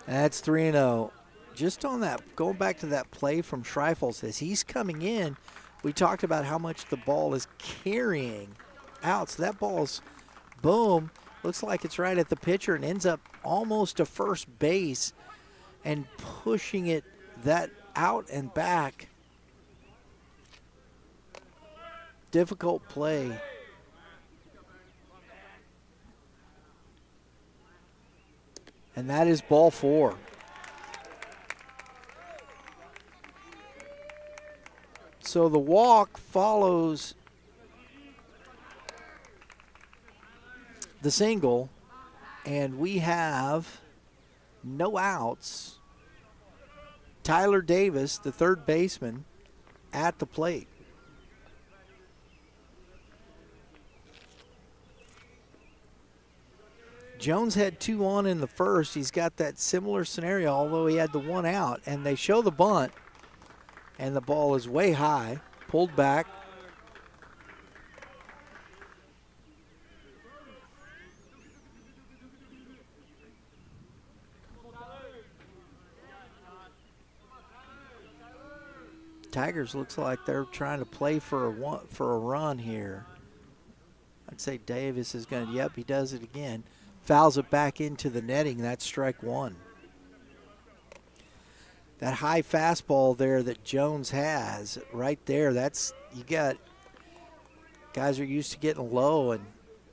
That's 3-0. Just on that, going back to that play from Schreifels, as he's coming in, we talked about how much the ball is carrying out. So that ball's, boom, looks like it's right at the pitcher and ends up almost to first base and pushing it that out and back. Difficult play. And that is ball four. So the walk follows the single, and we have no outs. Tyler Davis, the third baseman, at the plate. Jones had 2 on in the first. He's got that similar scenario, although he had the 1 out. And they show the bunt, and the ball is way high, pulled back. Tigers looks like they're trying to play for a run here. I'd say Davis is going to, yep, he does it again. Fouls it back into the netting. That's strike one. That high fastball there that Jones has right there, that's, you got, guys are used to getting low, and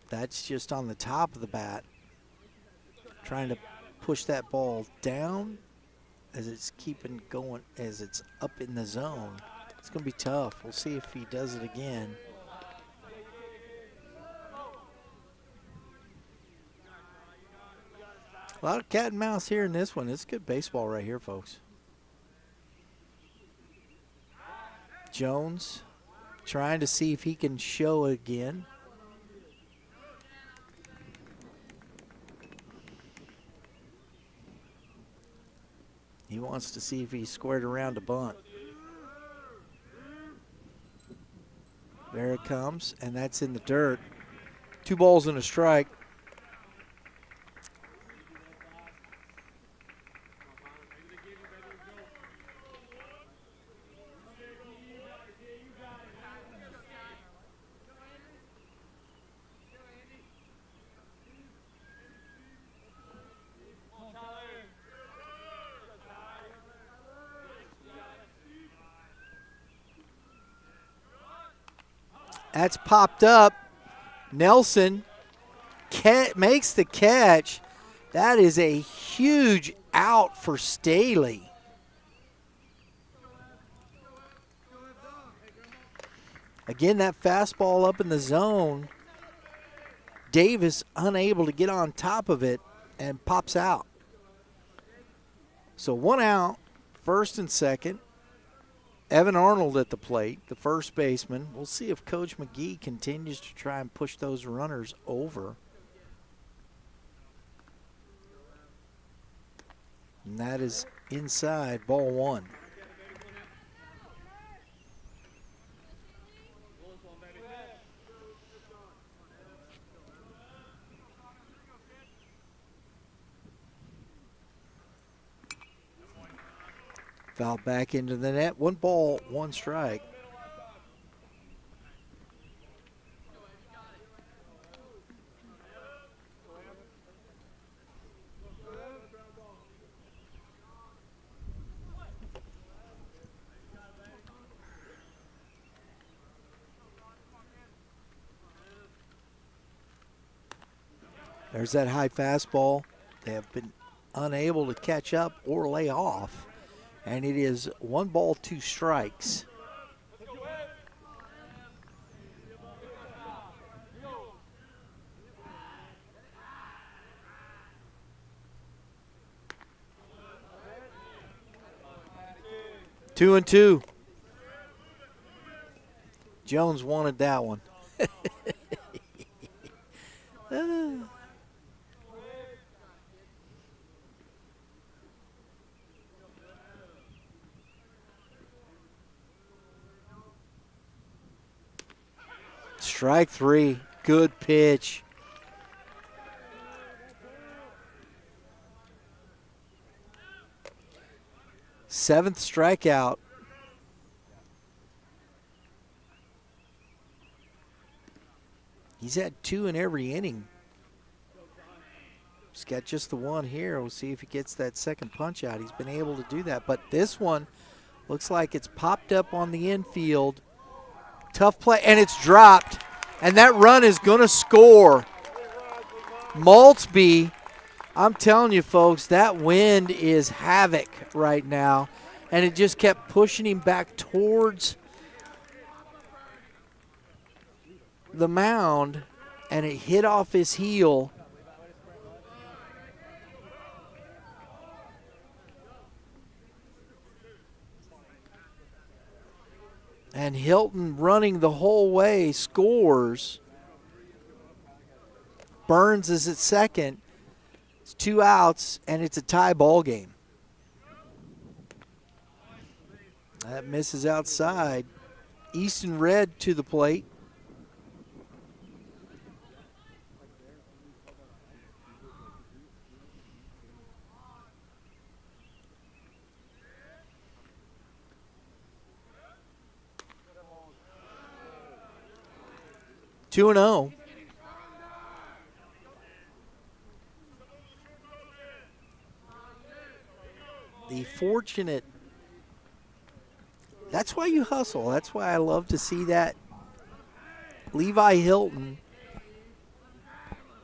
that's just on the top of the bat. Trying to push that ball down as it's keeping going, as it's up in the zone. It's going to be tough. We'll see if he does it again. A lot of cat and mouse here in this one. It's good baseball right here, folks. Jones trying to see if he can show again. He wants to see if he squared around a bunt. There it comes, and that's in the dirt. 2 balls and a strike. That's popped up. Nelson makes the catch. That is a huge out for Staley. Again, that fastball up in the zone. Davis unable to get on top of it and pops out. So 1 out, first and second. Evan Arnold at the plate, the first baseman. We'll see if Coach McGee continues to try and push those runners over. And that is inside, ball 1. Foul back into the net. 1 ball, 1 strike. There's that high fastball. They have been unable to catch up or lay off. And it is 1 ball, 2 strikes. Two and two. Jones wanted that one. Strike 3, good pitch. Seventh strikeout. He's had 2 in every inning. He's got just the 1 here. We'll see if he gets that second punch out. He's been able to do that, but this one looks like it's popped up on the infield. Tough play, and it's dropped. And that run is going to score. Maltzby, I'm telling you, folks, that wind is havoc right now. And it just kept pushing him back towards the mound, and it hit off his heel. And Hilton running the whole way scores. Burns is at second. It's 2 outs, and it's a tie ball game. That misses outside. Easton Red to the plate. Two and 0. The fortunate. That's why you hustle. That's why I love to see that. Levi Hilton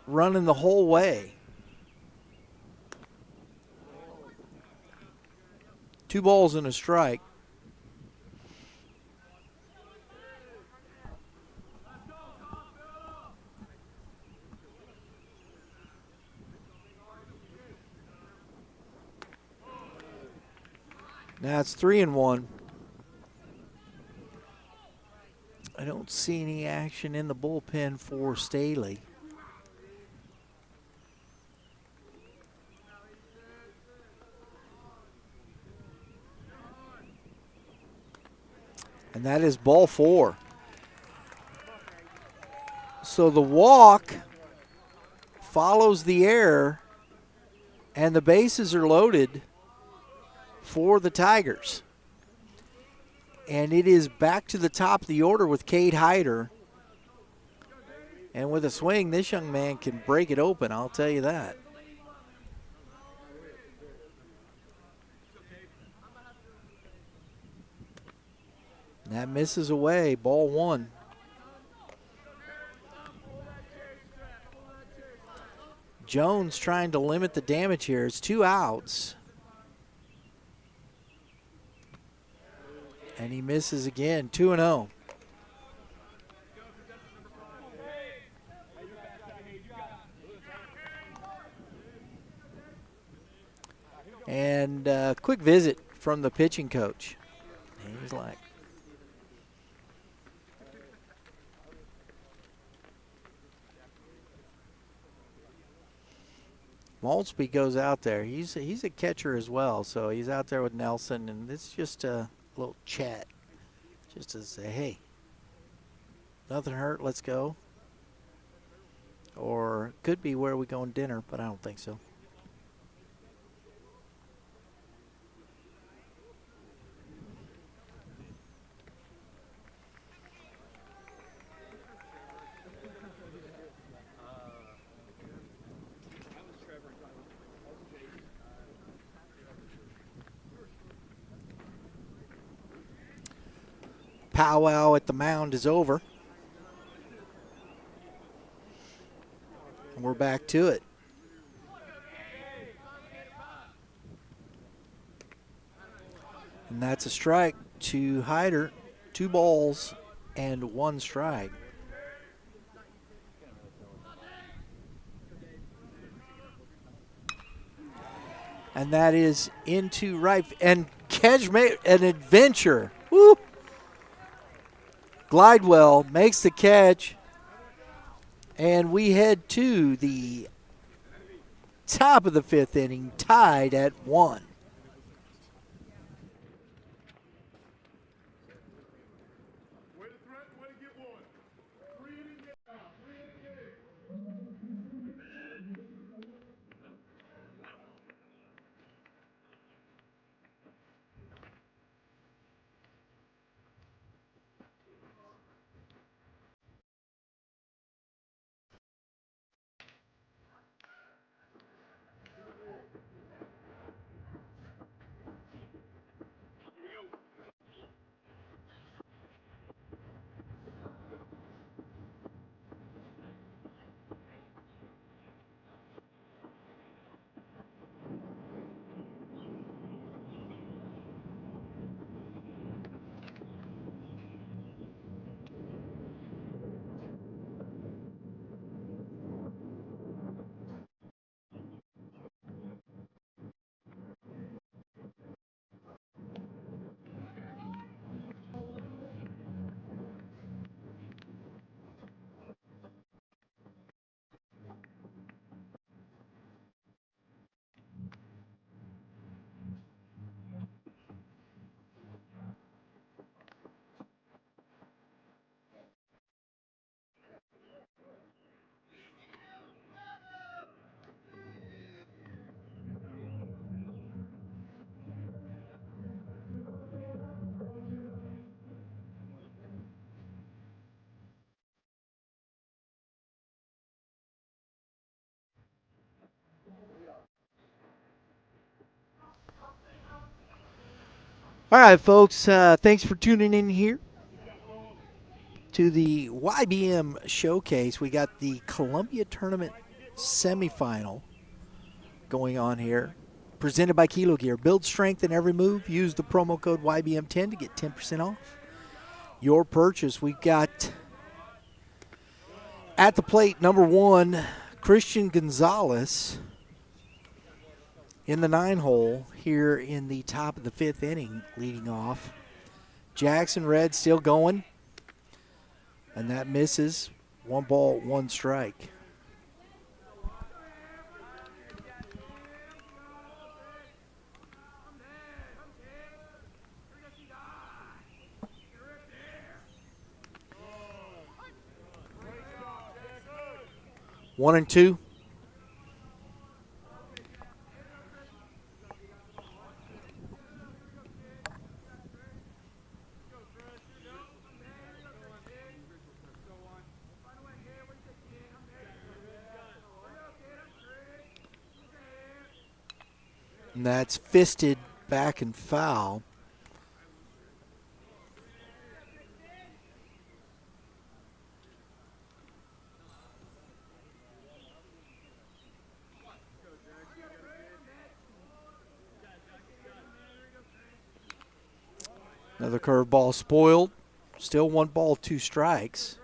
running the whole way. 2 balls and a strike. Now it's 3 and 1. I don't see any action in the bullpen for Staley. And that is ball 4. So the walk follows the error, and the bases are loaded for the Tigers. And it is back to the top of the order with Cade Hyder. And with a swing, this young man can break it open, I'll tell you that. That misses away, ball 1. Jones trying to limit the damage here. It's 2 outs. And he misses again, 2-0. And a quick visit from the pitching coach. He's like, Maltsby goes out there. He's a catcher as well, so he's out there with Nelson, and it's just a little chat, just to say, hey, nothing hurt, let's go. Or could be where we going dinner, but I don't think so. Powwow at the mound is over. And we're back to it. And that's a strike to Hyder. 2 balls and 1 strike. And that is into right. And catch made an adventure. Woo! Glidewell makes the catch. And we head to the top of the 5th inning, tied at 1. Way to threaten, way to get one. 3 innings. 3 innings. All right, folks, thanks for tuning in here to the Y.B.M showcase. We got the Columbia Tournament semifinal going on here, presented by Kilo Gear. Build strength in every move. Use the promo code YBM10 to get 10% off your purchase. We've got at the plate, number 1, Christian Gonzalez in the 9-hole here in the top of the 5th inning, leading off. Jackson Red still going, and that misses. 1 ball, 1 strike. One and two. And that's fisted back and foul. Another curveball spoiled. Still 1 ball, 2 strikes.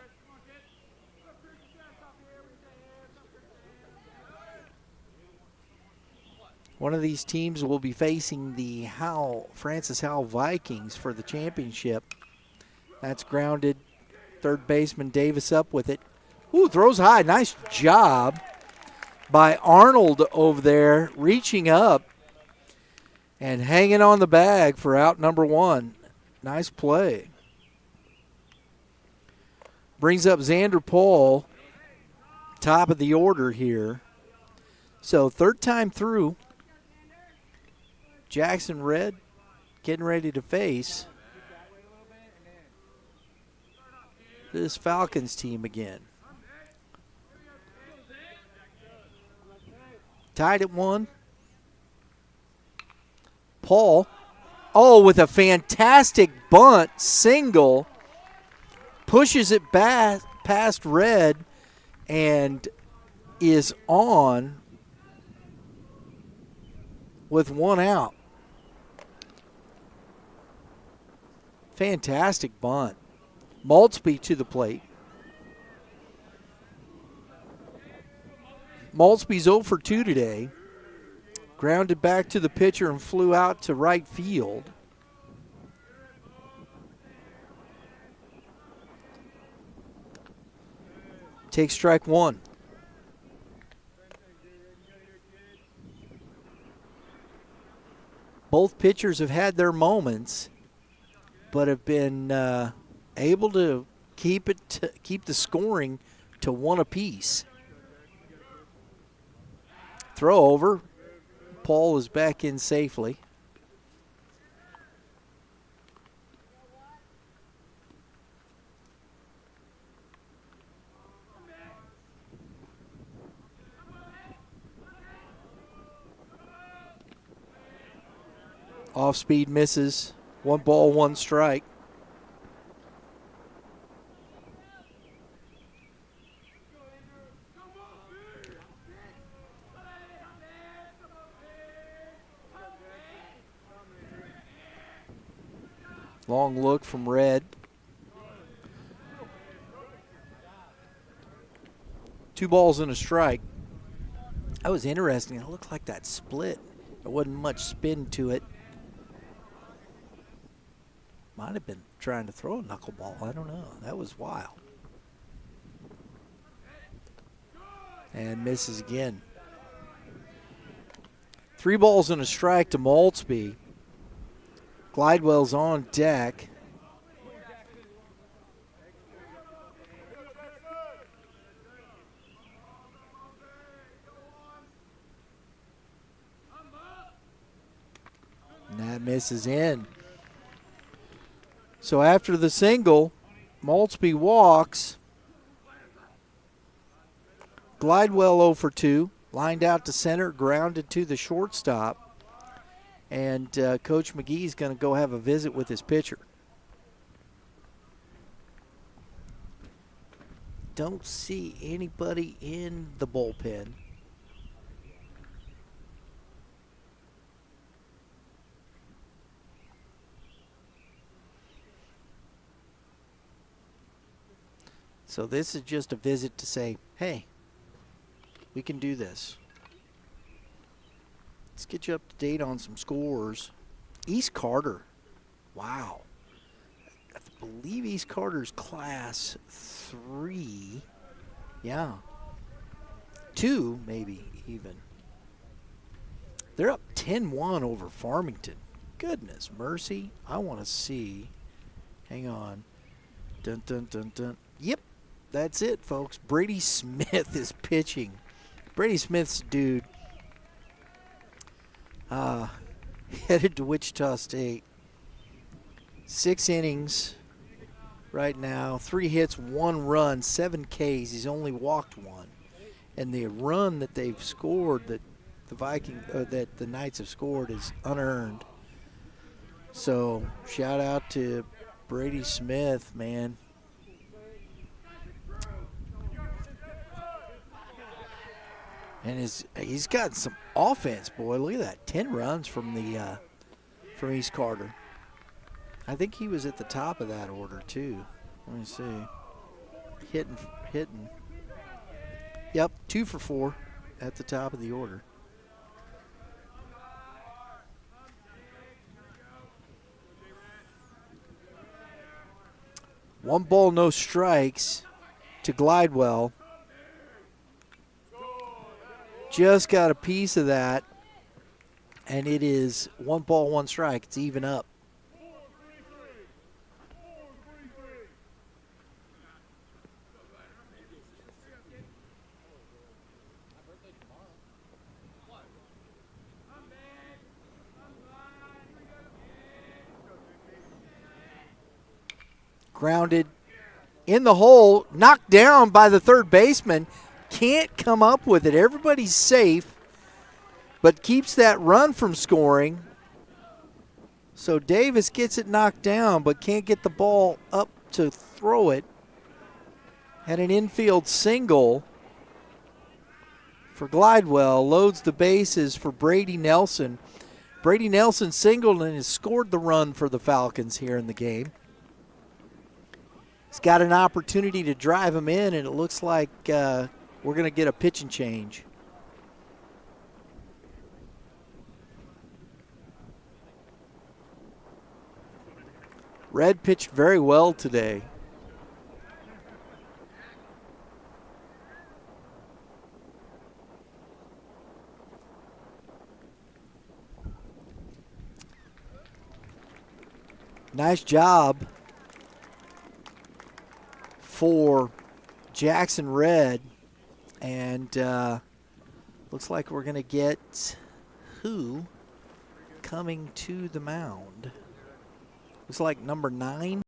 One of these teams will be facing the Francis Howell Vikings for the championship. That's grounded. Third baseman Davis up with it. Ooh, throws high. Nice job by Arnold over there, reaching up and hanging on the bag for out number 1. Nice play. Brings up Xander Paul, top of the order here. So third time through, Jackson Red getting ready to face this Falcons team again. Tied at 1. Paul, with a fantastic bunt, single, pushes it back past Red and is on with 1 out. Fantastic bunt. Maltzby to the plate. Maltzby's 0 for 2 today. Grounded back to the pitcher and flew out to right field. Takes strike 1. Both pitchers have had their moments, but have been able to keep the scoring to 1 apiece. Throw over. Paul is back in safely. Off speed misses. 1 ball, 1 strike. Long look from Red. 2 balls and a strike. That was interesting. It looked like that split. There wasn't much spin to it. Might have been trying to throw a knuckleball. I don't know. That was wild. And misses again. 3 balls and a strike to Maltzby. Glidewell's on deck. And that misses in. So after the single, Maltzby walks. Glidewell 0 for 2. Lined out to center, grounded to the shortstop. And Coach McGee's going to go have a visit with his pitcher. Don't see anybody in the bullpen. So this is just a visit to say, hey, we can do this. Let's get you up to date on some scores. East Carter, wow. I believe East Carter's class 3. Yeah. 2, maybe even. They're up 10-1 over Farmington. Goodness mercy. I want to see. Hang on. Dun, dun, dun, dun. Yep. That's it, folks. Brady Smith is pitching. Brady Smith's dude. Headed to Wichita State. 6 innings right now. 3 hits, 1 run, 7 Ks. He's only walked 1. And the run that they've scored, that the Knights have scored, is unearned. So shout out to Brady Smith, man. And he's got some offense, boy. Look at that, 10 runs from East Carter. I think he was at the top of that order too. Let me see. Hitting. Yep, 2 for 4 at the top of the order. One ball, no strikes to Glidewell. Just got a piece of that, and it is 1 ball, 1 strike. It's even up. Grounded in the hole, knocked down by the third baseman. Can't come up with it. Everybody's safe, but keeps that run from scoring. So Davis gets it knocked down, but can't get the ball up to throw it. Had an infield single for Glidewell. Loads the bases for Brady Nelson. Brady Nelson singled and has scored the run for the Falcons here in the game. He's got an opportunity to drive him in, and it looks like we're going to get a pitching change. Red pitched very well today. Nice job for Jackson Red, and looks like we're going to get who coming to the mound. Looks like number 9.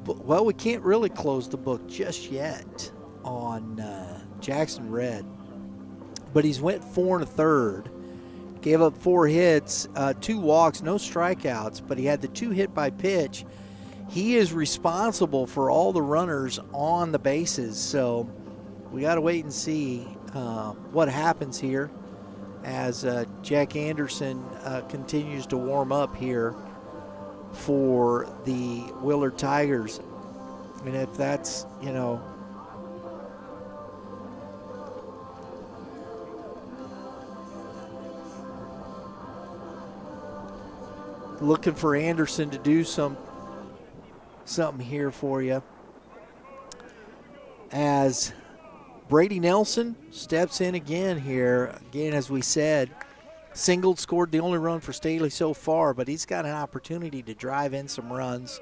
Well, we can't really close the book just yet on Jackson Red, but he's went 4 1/3, gave up 4 hits, 2 walks, no strikeouts, but he had the 2 hit by pitch. He is responsible for all the runners on the bases, so we got to wait and see what happens here as Jack Anderson continues to warm up here for the Willard Tigers. And if that's, looking for Anderson to do something here for you, as Brady Nelson steps in again here. Again, as we said, singled, scored the only run for Staley so far, but he's got an opportunity to drive in some runs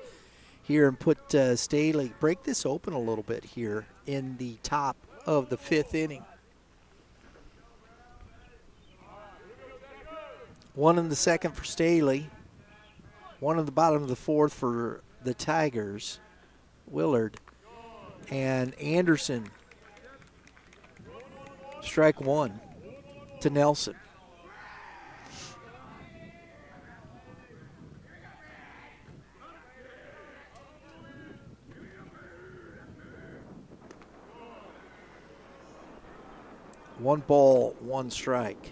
here and put Staley, break this open a little bit here in the top of the 5th inning. 1 in the 2nd for Staley. One in the bottom of the fourth for the Tigers. Willard and Anderson. Strike one to Nelson. One ball, one strike.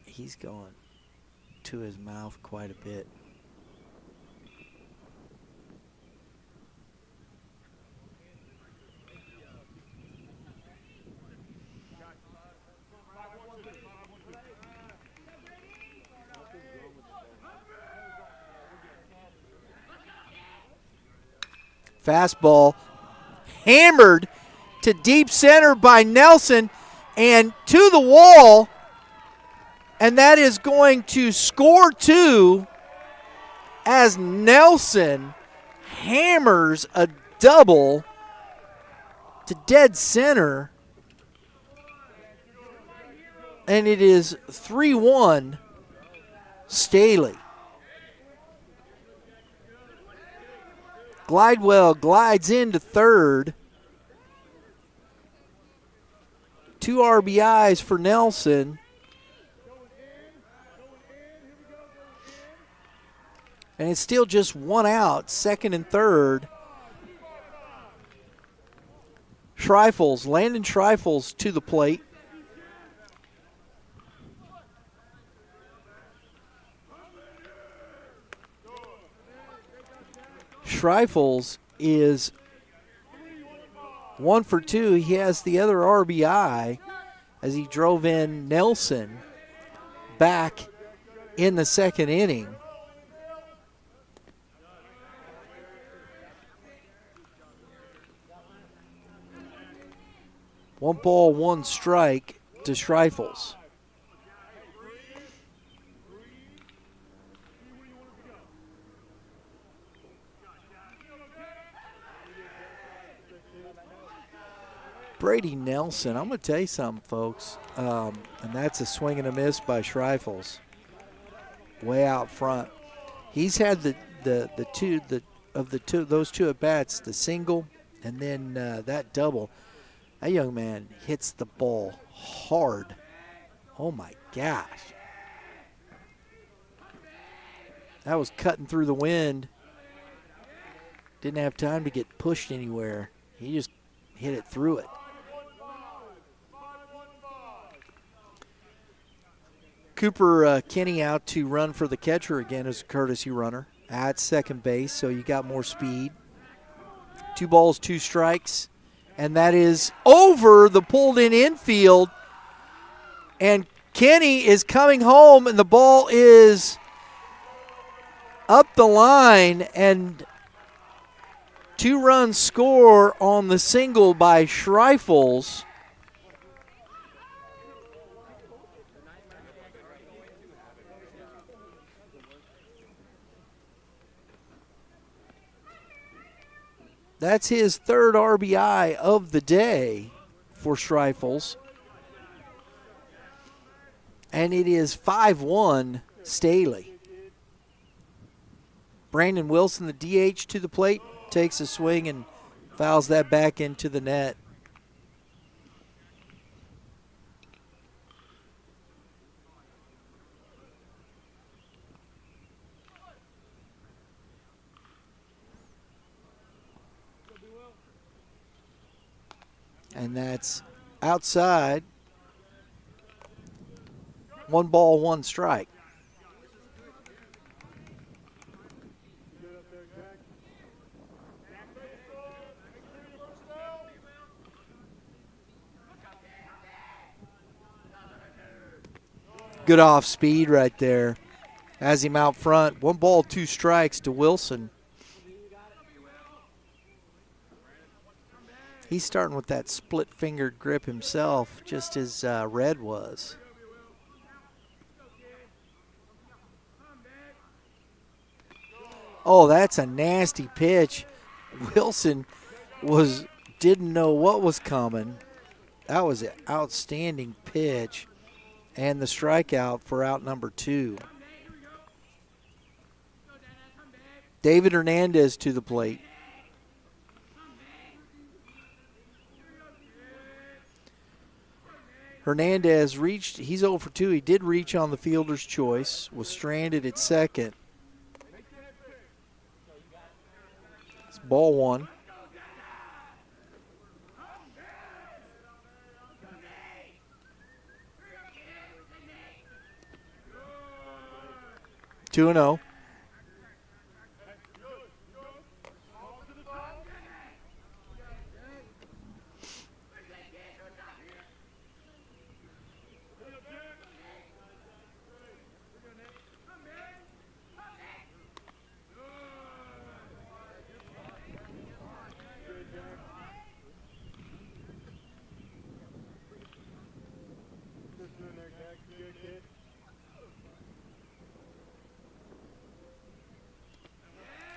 He's going to his mouth quite a bit. Fastball hammered to deep center by Nelson and to the wall. And that is going to score two as Nelson hammers a double to dead center. And it is 3-1 Staley. Glidewell glides into third. 2 RBIs for Nelson. And it's still just one out, second and third. Landon Schreifels to the plate. Schreifels is 1 for 2. He has the other RBI as he drove in Nelson back in the second inning. One ball, one strike to Schreifels. Brady Nelson, I'm going to tell you something, folks, and that's a swing and a miss by Schreifels, way out front. He's had those two at bats, the single and then that double. That young man hits the ball hard. Oh my gosh, that was cutting through the wind. Didn't have time to get pushed anywhere. He just hit it through it. Cooper Kenny out to run for the catcher again as a courtesy runner at second base, so you got more speed. 2 balls, 2 strikes, and that is over the pulled-in infield. And Kenny is coming home, and the ball is up the line, and 2 runs score on the single by Schreifels. That's his 3rd RBI of the day for Schreifels. And it is 5-1 Staley. Brandon Wilson, the DH, to the plate, takes a swing and fouls that back into the net. And that's outside. 1 ball, 1 strike. Good off speed right there. Has him out front. 1 ball, 2 strikes to Wilson. He's starting with that split-fingered grip himself, just as Red was. Oh, that's a nasty pitch. Wilson was didn't know what was coming. That was an outstanding pitch. And the strikeout for out number 2. David Hernandez to the plate. Hernandez reached, he's 0 for 2. He did reach on the fielder's choice, was stranded at second. It's ball 1. Two and 0.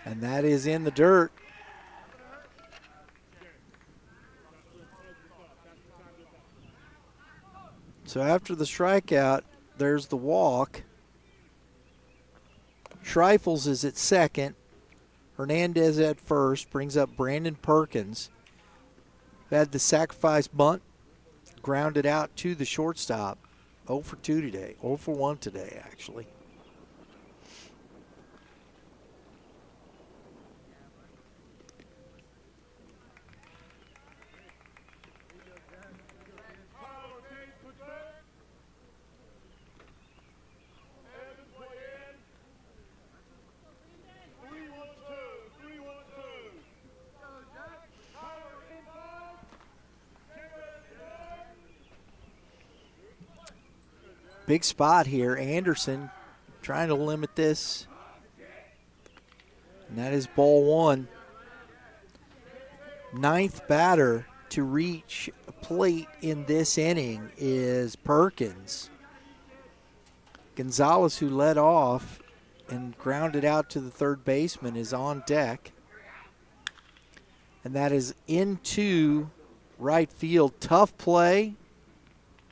And that is in the dirt. So after the strikeout, there's the walk. Schreifels is at second. Hernandez at first, brings up Brandon Perkins. Had the sacrifice bunt, grounded out to the shortstop. 0 for 2 today, 0 for 1 today, actually. Big spot here. Anderson trying to limit this. And that is ball 1. 9th batter to reach a plate in this inning is Perkins. Gonzalez, who led off and grounded out to the third baseman, is on deck. And that is into right field. Tough play.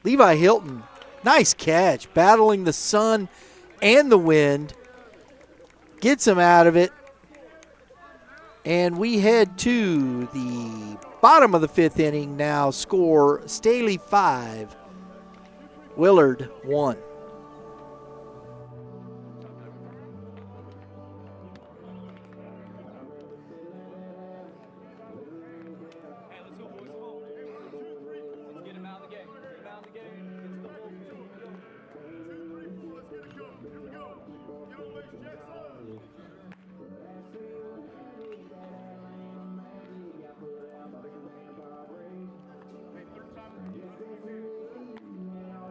Levi Hilton, nice catch, battling the sun and the wind. Gets him out of it. And we head to the bottom of the 5th inning now. Score Staley 5, Willard 1.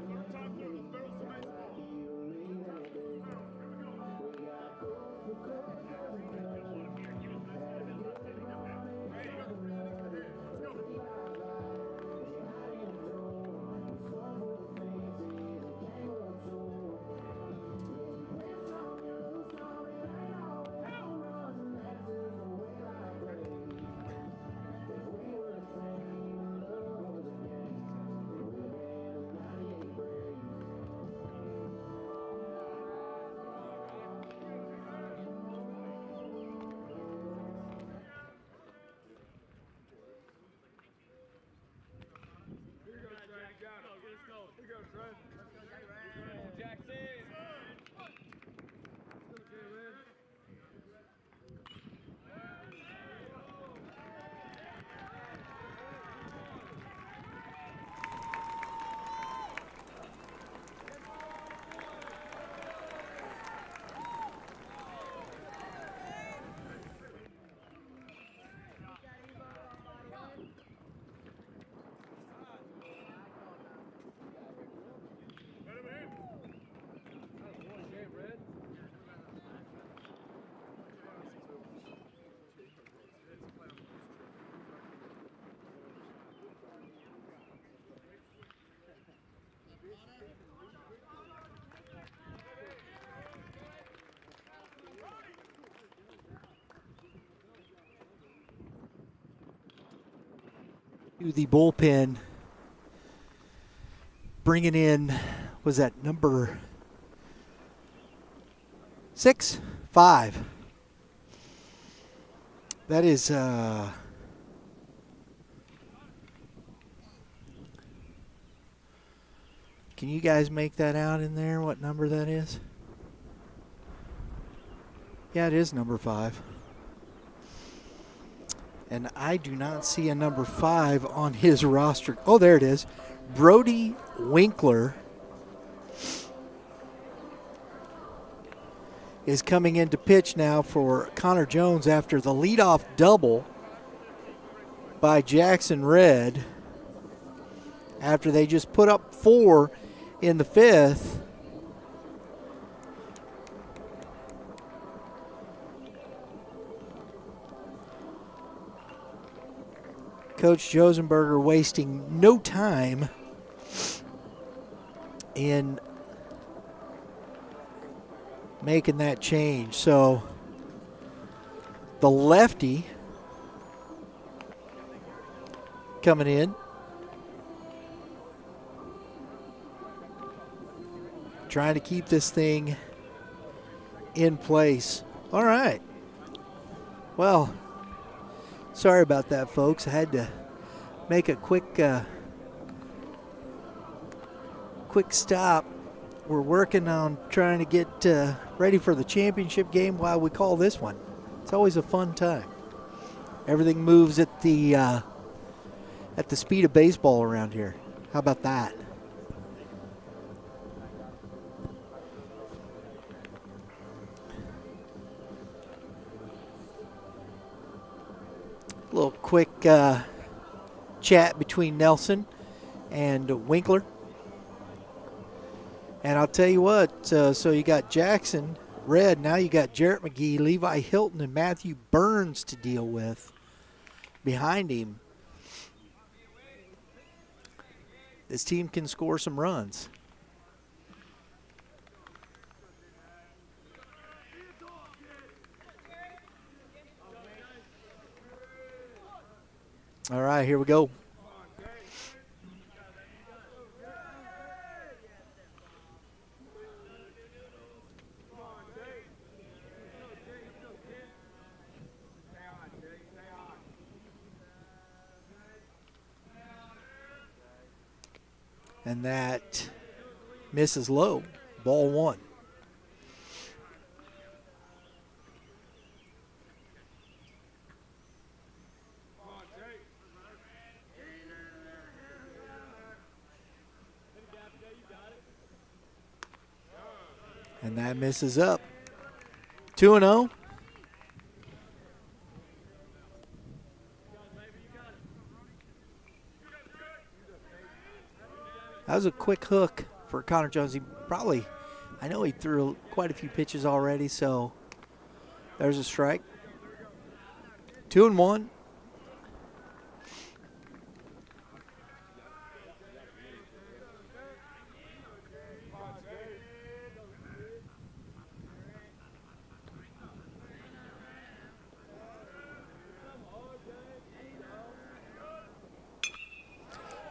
Third time through the barrel To the bullpen, bringing in, was that number 6? 5. That is, can you guys make that out in there, what number that is? Yeah, it is number 5. And I do not see a number 5 on his roster. Oh, there it is. Brody Winkler is coming in to pitch now for Connor Jones after the leadoff double by Jackson Red after they just put up 4 in the 5th. Coach Josenberger wasting no time in making that change. So the lefty coming in. Trying to keep this thing in place. All right. Well, sorry about that, folks. I had to make a quick stop. We're working on trying to get ready for the championship game while we call this one. It's always a fun time. Everything moves at the speed of baseball around here. How about that? A little quick chat between Nelson and Winkler. And I'll tell you what, so you got Jackson Red, now you got Jarrett McGee, Levi Hilton, and Matthew Burns to deal with behind him. This team can score some runs. All right, here we go. And that misses low. Ball 1. And that misses up. 2-0. That was a quick hook for Connor Jones. He probably, I know he threw quite a few pitches already, so there's a strike. 2-1.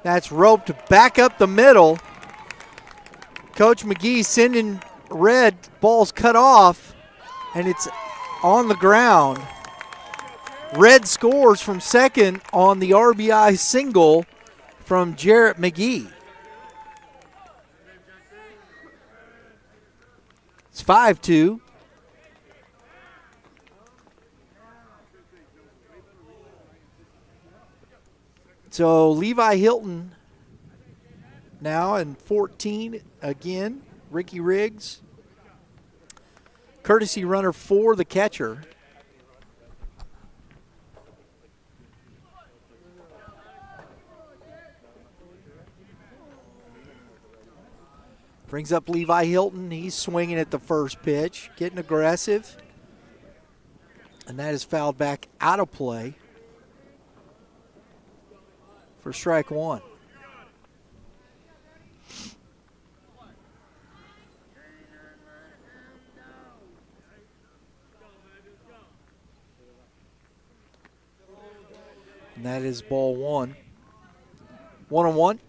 That's roped back up the middle. Coach McGee sending Red, ball's cut off, and it's on the ground. Red scores from second on the RBI single from Jarrett McGee. It's 5-2. So Levi Hilton now in 14 again. Ricky Riggs. Courtesy runner for the catcher. Brings up Levi Hilton. He's swinging at the first pitch, getting aggressive. And that is fouled back out of play for strike 1. And that is ball 1. 1-1.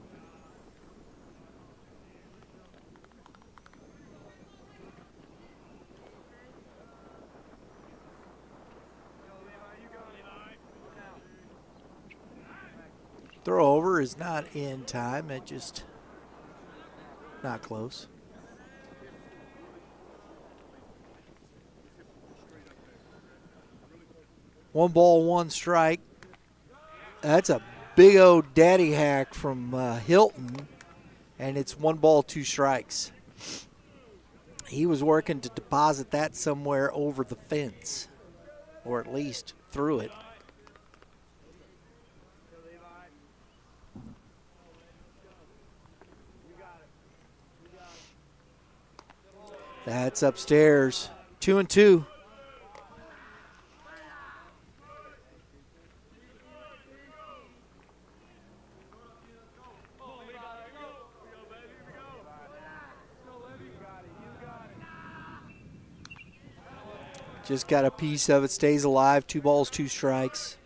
Throw over is not in time. It just not close. One ball, one strike. That's a big old daddy hack from Hilton, and it's 1 ball, 2 strikes. He was working to deposit that somewhere over the fence, or at least through it. That's upstairs. 2-2. Just got a piece of it, stays alive. 2 balls, 2 strikes.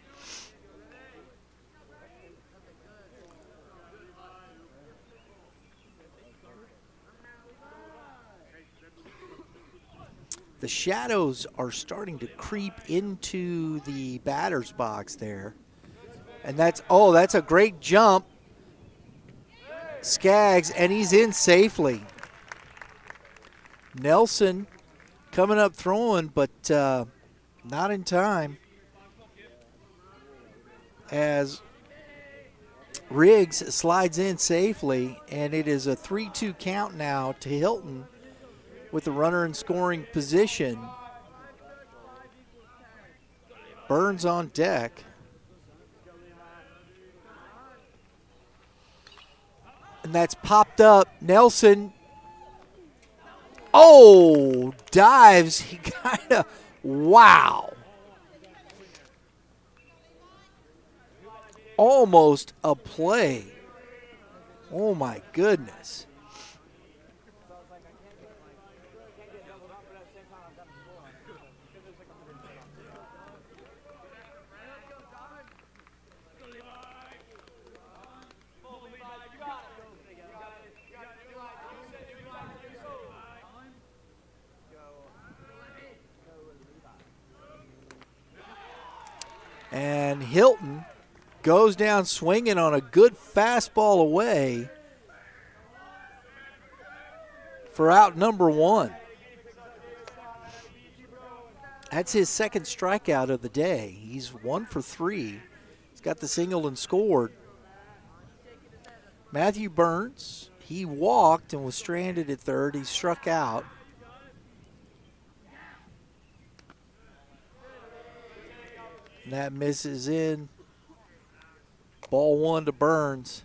The shadows are starting to creep into the batter's box there. And that's a great jump. Skaggs, and he's in safely. Nelson coming up throwing, but not in time. As Riggs slides in safely, and it is a 3-2 count now to Hilton with the runner in scoring position. Burns on deck. And that's popped up. Nelson, dives. He kind of, wow. Almost a play. Oh, my goodness. And Hilton goes down swinging on a good fastball away for out number 1. That's his second strikeout of the day. He's 1 for 3. He's got the single and scored. Matthew Burns, he walked and was stranded at third. He struck out. And that misses in. Ball 1 to Burns.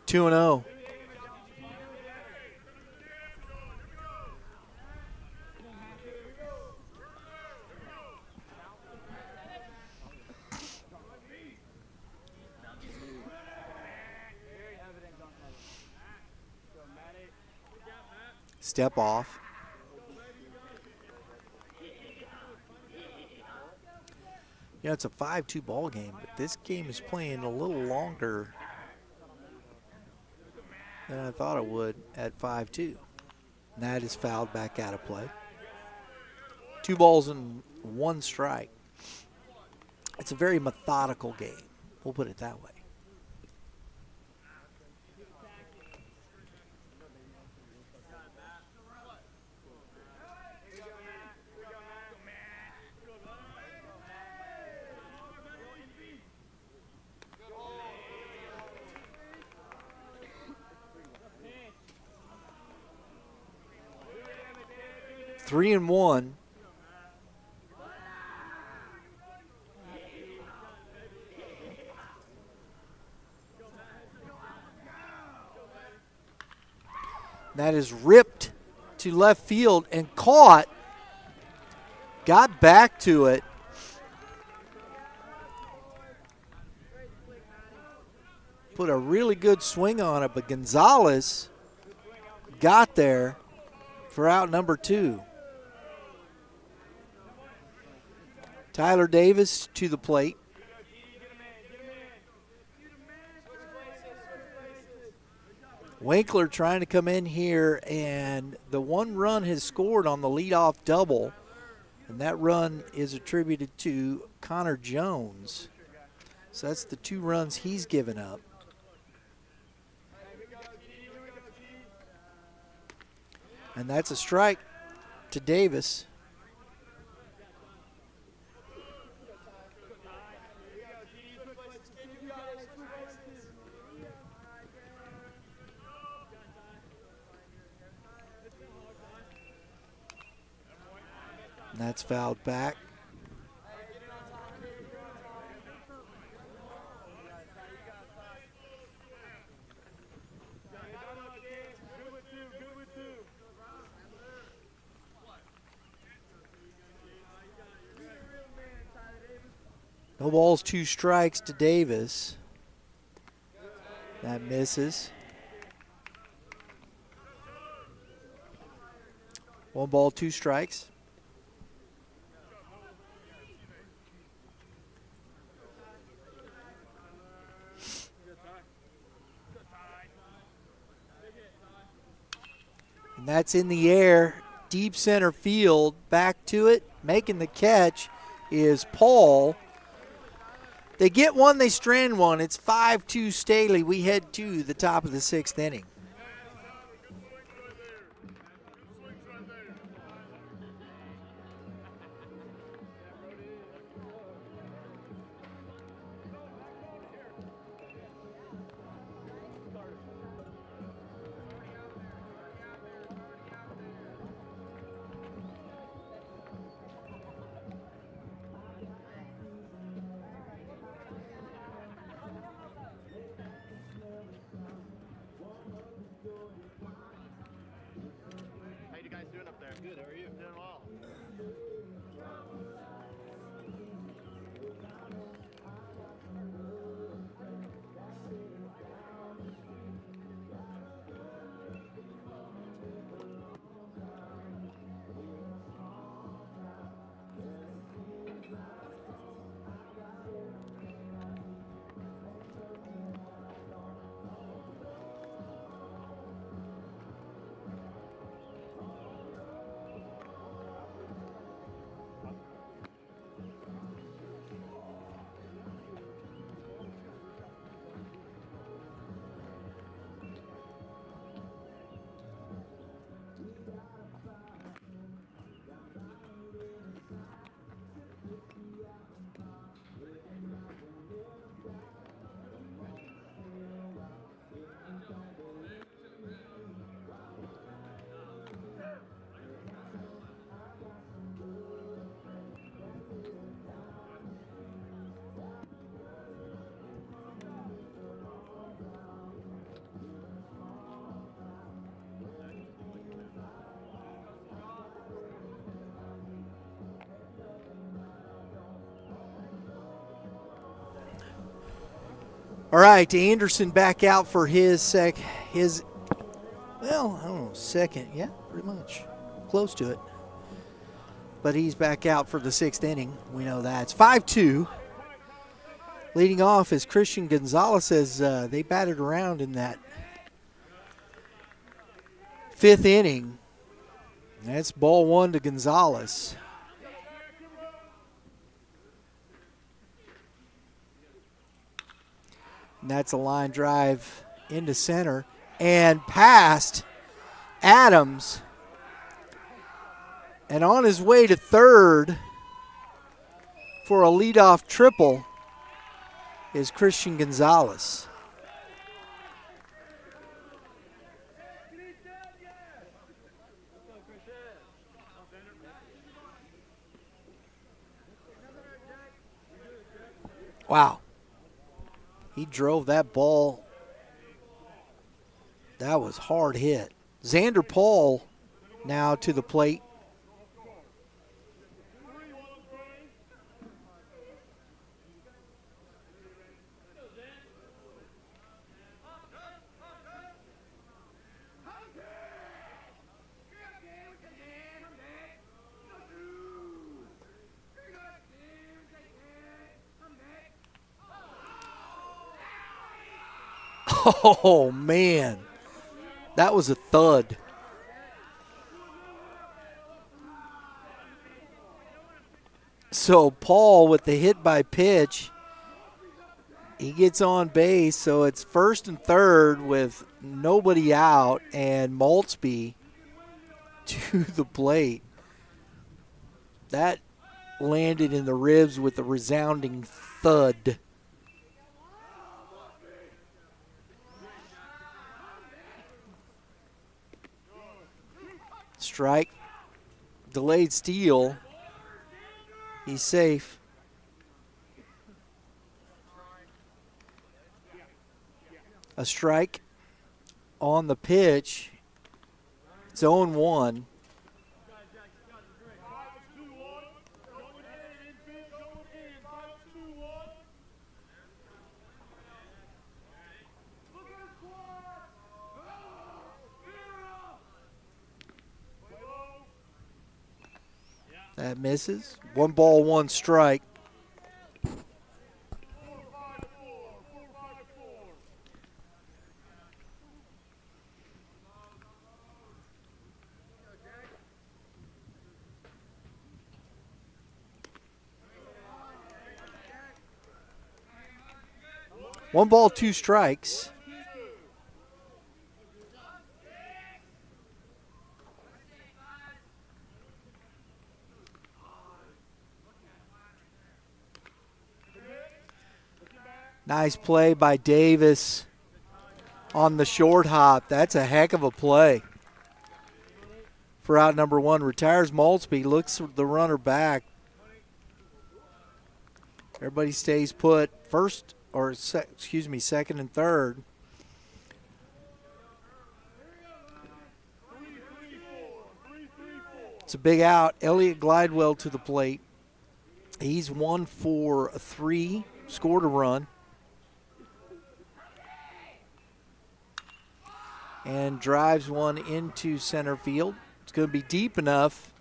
Two and 0. Step off. Yeah, it's a 5-2 ball game, but this game is playing a little longer than I thought it would at 5-2. And that is fouled back out of play. 2 balls and 1 strike. It's a very methodical game. We'll put it that way. Three and 1. That is ripped to left field and caught. Got back to it. put a really good swing on it, but Gonzalez got there for out number 2. Tyler Davis to the plate. Winkler trying to come in here, and the 1 run has scored on the leadoff double, and that run is attributed to Connor Jones. So that's the 2 runs he's given up. And that's a strike to Davis. And that's fouled back. No balls, 2 strikes to Davis. That misses. 1 ball, 2 strikes. And that's in the air, deep center field. Back to it, making the catch is Paul. They get 1, they strand 1. It's 5-2 Staley. We head to the top of the 6th inning. All right, Anderson back out for his second, yeah, pretty much. Close to it. But he's back out for the 6th inning. We know that. It's 5-2. Leading off is Christian Gonzalez as they batted around in that 5th inning. That's ball 1 to Gonzalez. And that's a line drive into center and past Adams. And on his way to third for a leadoff triple is Christian Gonzalez. Wow. He drove that ball. That was hard hit. Xander Paul now to the plate. Oh, man. That was a thud. So Paul with the hit by pitch, he gets on base, so it's first and third with nobody out, and Maltzby to the plate. That landed in the ribs with a resounding thud. Strike, delayed steal. He's safe. A strike on the pitch. It's 0-1. That misses. 1 ball, 1 strike. One ball, 2 strikes. Nice play by Davis on the short hop. That's a heck of a play. For out number 1, retires Maltzby, looks the runner back. Everybody stays put. Second and third. It's a big out. Elliott Glidewell to the plate. He's 1 for 3, scored a run. And drives one into center field. It's going to be deep enough.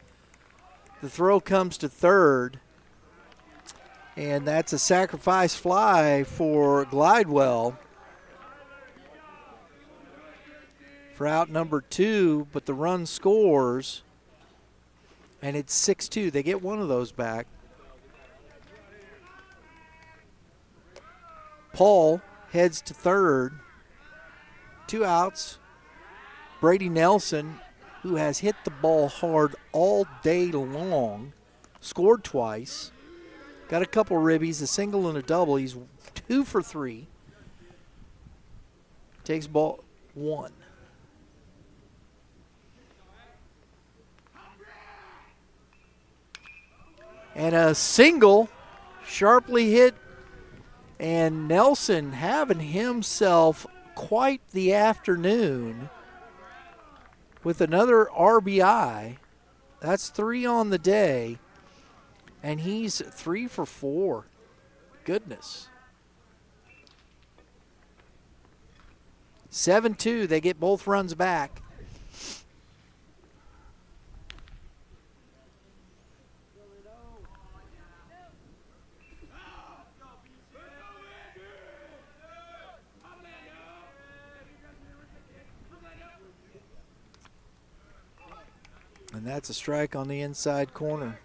The throw comes to third. And that's a sacrifice fly for Glidewell for out number 2, but the run scores. And it's 6-2. They get one of those back. Paul heads to third. 2 outs. Brady Nelson, who has hit the ball hard all day long, scored twice. Got a couple ribbies, a single and a double. He's 2 for 3. Takes ball 1. And a single, sharply hit, and Nelson having himself quite the afternoon with another RBI. That's 3 on the day, and he's 3 for 4. Goodness. 7-2, they get both runs back. And that's a strike on the inside corner.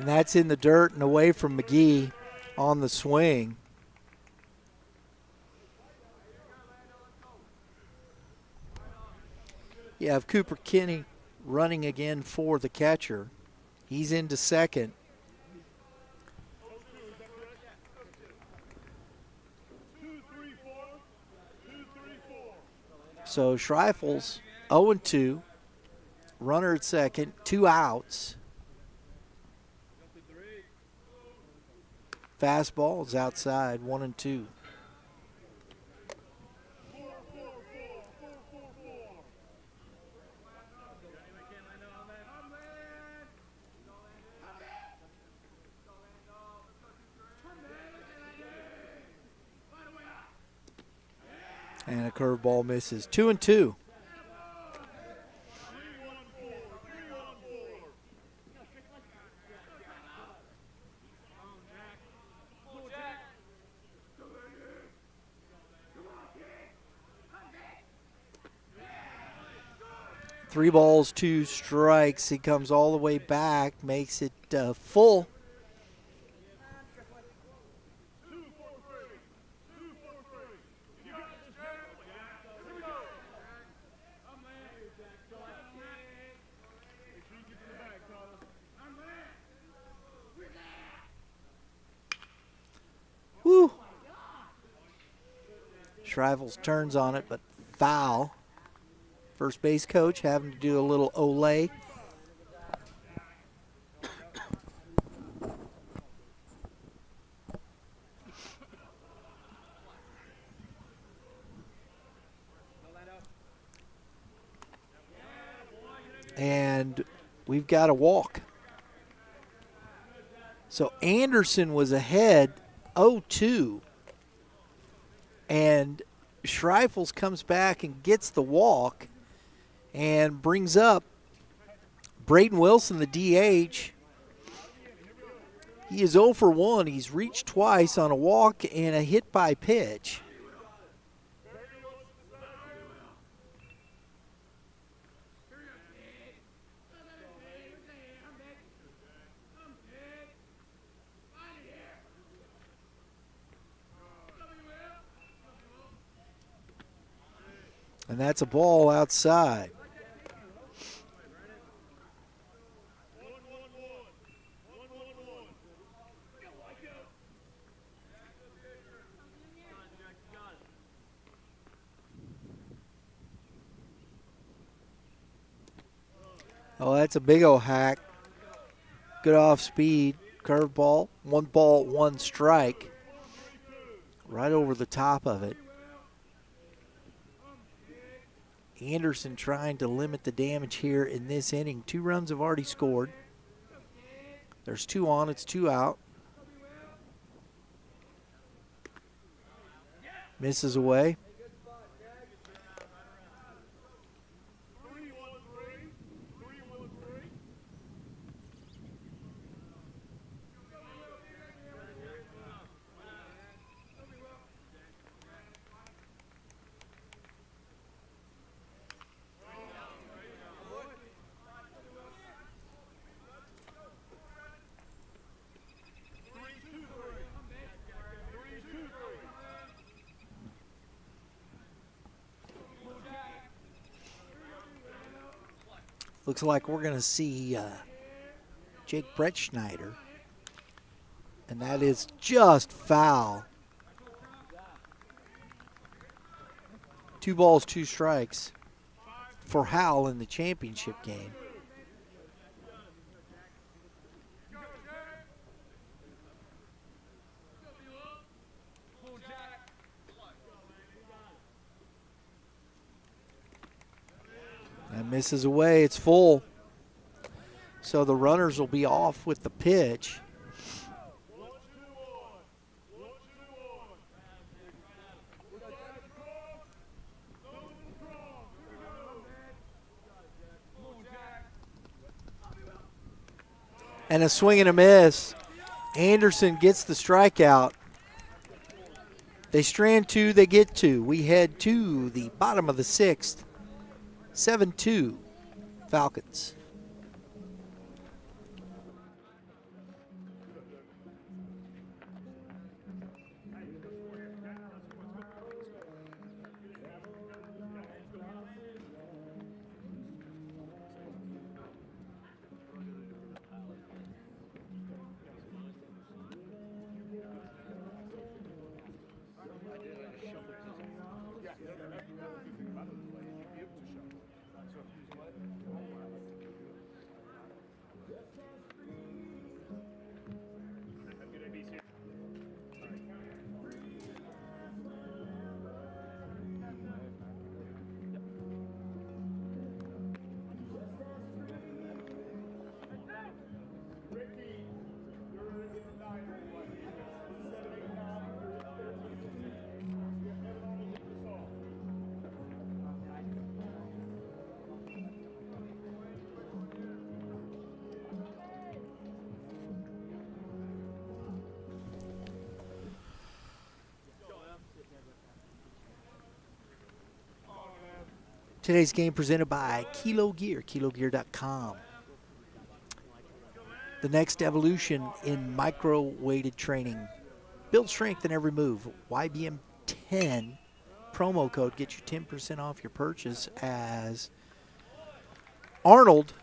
And that's in the dirt and away from McGee on the swing. You have Cooper Kinney running again for the catcher. He's into second. So Schreifels 0-2. Runner at second, 2 outs. Fastball is outside, 1-2. And a curveball misses. 2-2. Three balls, two strikes. He comes all the way back, makes it full. Woo! Shrivels turns on it, but foul. First base coach having to do a little Olay. And we've got a walk. So Anderson was ahead 0-2. And Shrifles comes back and gets the walk and brings up Braden Wilson, the DH. He is 0 for 1. He's reached twice on a walk and a hit by pitch. And that's a ball outside. Oh, that's a big old hack. Good off speed. Curveball. 1 ball, 1 strike. Right over the top of it. Anderson trying to limit the damage here in this inning. 2 runs have already scored. There's 2 on, it's 2 out. Misses away. Looks like we're going to see Jake Brettschneider. And that is just foul. 2 balls, 2 strikes for Howell in the championship game. That misses away. It's full. So the runners will be off with the pitch. And a swing and a miss. Anderson gets the strikeout. They strand 2, they get 2. We head to the bottom of the 6th. 7-2 Falcons. Today's game presented by Kilo Gear, kilogear.com. The next evolution in micro-weighted training. Build strength in every move. Y.B.M 10 promo code gets you 10% off your purchase as Arnold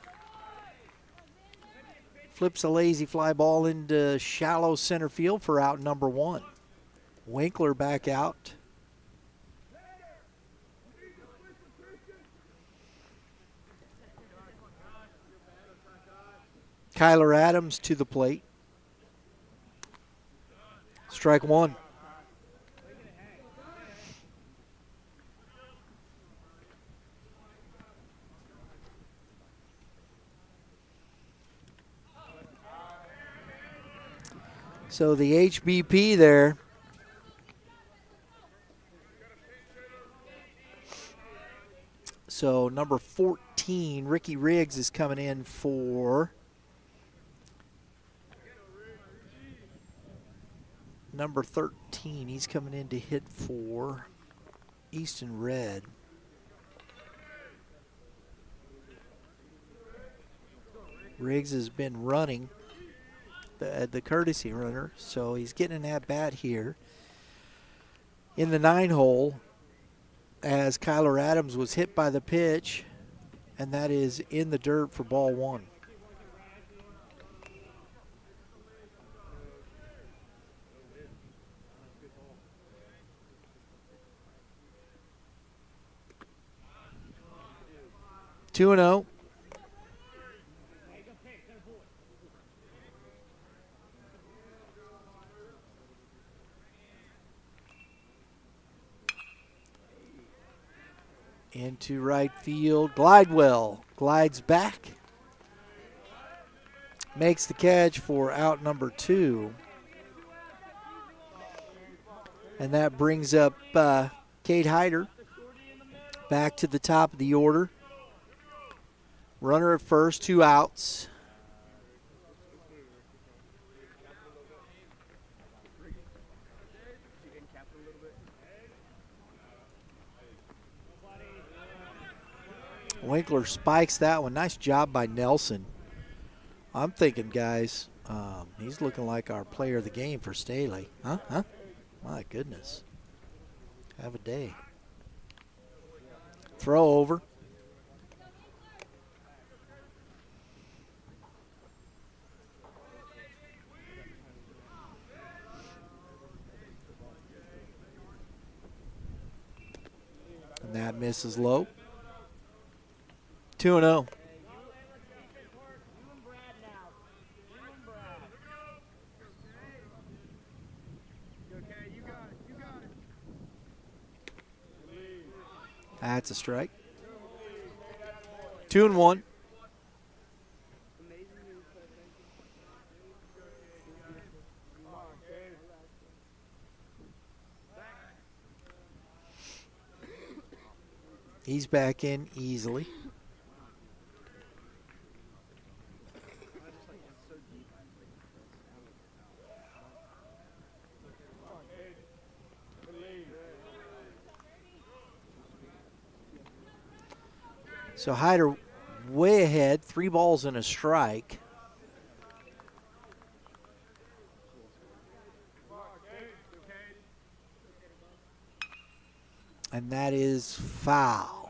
flips a lazy fly ball into shallow center field for out number 1. Winkler back out. Kyler Adams to the plate. Strike 1. So the HBP there. So number 14, Ricky Riggs, is coming in for number 13. He's coming in to hit for Easton Red. Riggs has been running the courtesy runner, so he's getting an at-bat here in the 9-hole as Kyler Adams was hit by the pitch, and that is in the dirt for ball 1. Two and 0. Into right field. Glidewell glides back. Makes the catch for out number 2. And that brings up Cade Hyder back to the top of the order. Runner at first, 2 outs. Winkler spikes that one. Nice job by Nelson. I'm thinking, guys, he's looking like our player of the game for Staley. Huh? My goodness. Have a day. Throw over. And that misses low. 2-0. That's a strike. 2-1. He's back in easily. So Hyder way ahead, 3 balls and a strike. And that is foul.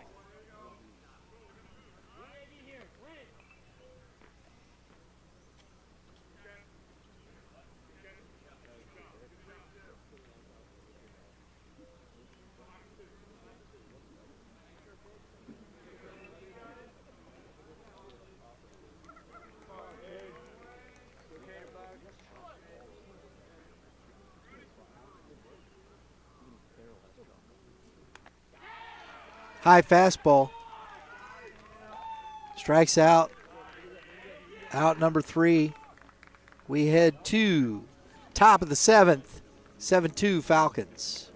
High fastball. Strikes out. Out number 3. We head to top of the 7th. 7-2 Falcons.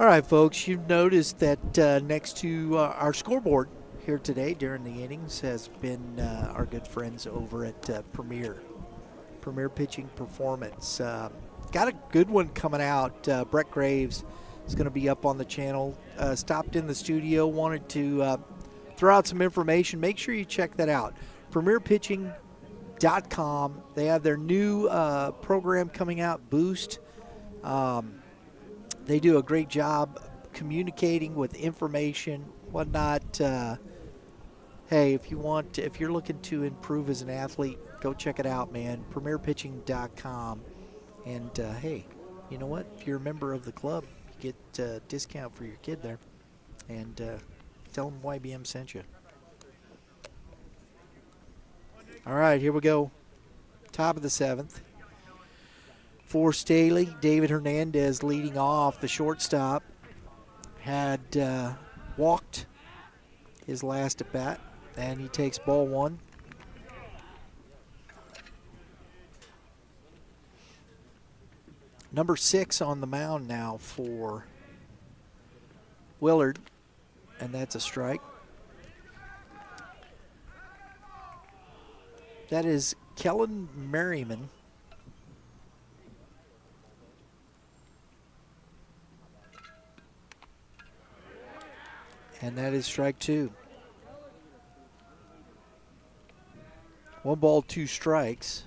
All right, folks, you've noticed that next to our scoreboard here today during the innings has been our good friends over at Premier Pitching Performance. Got a good one coming out. Brett Graves is going to be up on the channel. Stopped in the studio, wanted to throw out some information. Make sure you check that out. PremierPitching.com. They have their new program coming out, Boost. They do a great job communicating with information, whatnot. Hey, if you're looking to improve as an athlete, go check it out, man. PremierPitching.com. And hey, you know what? If you're a member of the club, you get a discount for your kid there. And tell them Y.B.M sent you. All right, here we go. Top of the 7th. For Staley, David Hernandez leading off. The shortstop had walked his last at bat, and he takes ball 1. Number 6 on the mound now for Willard, and that's a strike. That is Kellen Merriman. And that is strike 2. 1 ball, 2 strikes.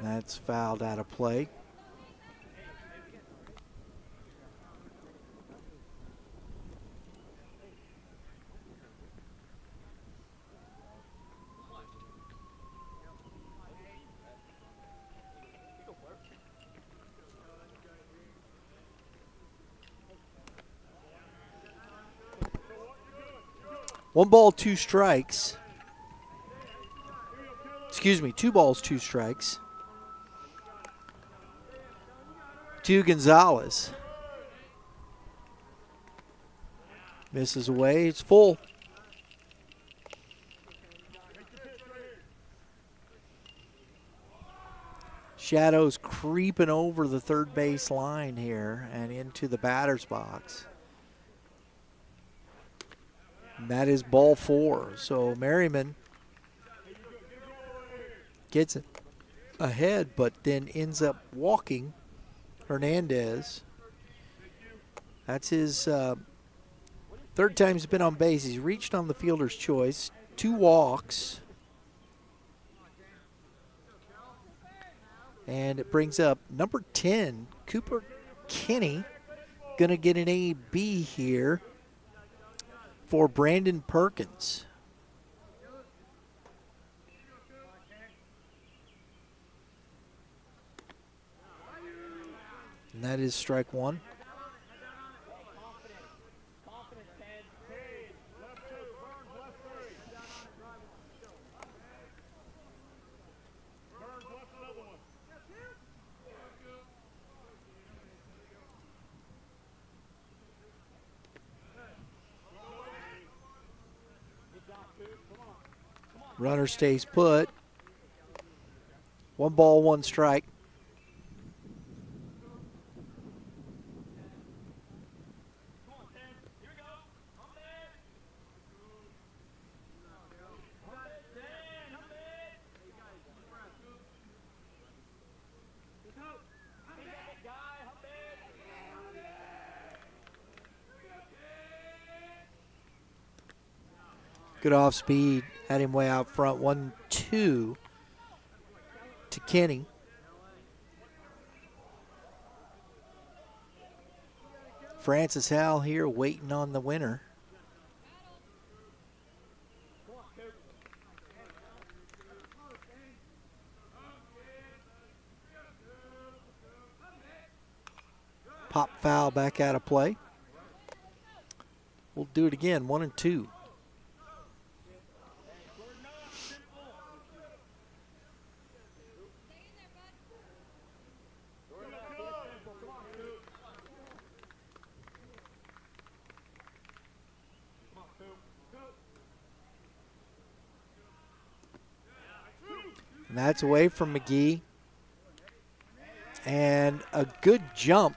That's fouled out of play. One ball, 2 strikes. Excuse me, 2 balls, 2 strikes. To Gonzalez. Misses away. It's full. Shadows creeping over the third base line here and into the batter's box. And that is ball 4. So Merriman gets it ahead, but then ends up walking Hernandez. That's his third time he's been on base. He's reached on the fielder's choice. 2 walks. And it brings up number 10, Cooper Kinney. Going to get an A-B here for Brandon Perkins. And that is strike 1. Runner stays put. 1 ball, 1 strike. Good off speed. Had him way out front. 1-2 to Kenny. Francis Howell here waiting on the winner. Pop foul back out of play. We'll do it again. 1-2. And that's away from McGee. And a good jump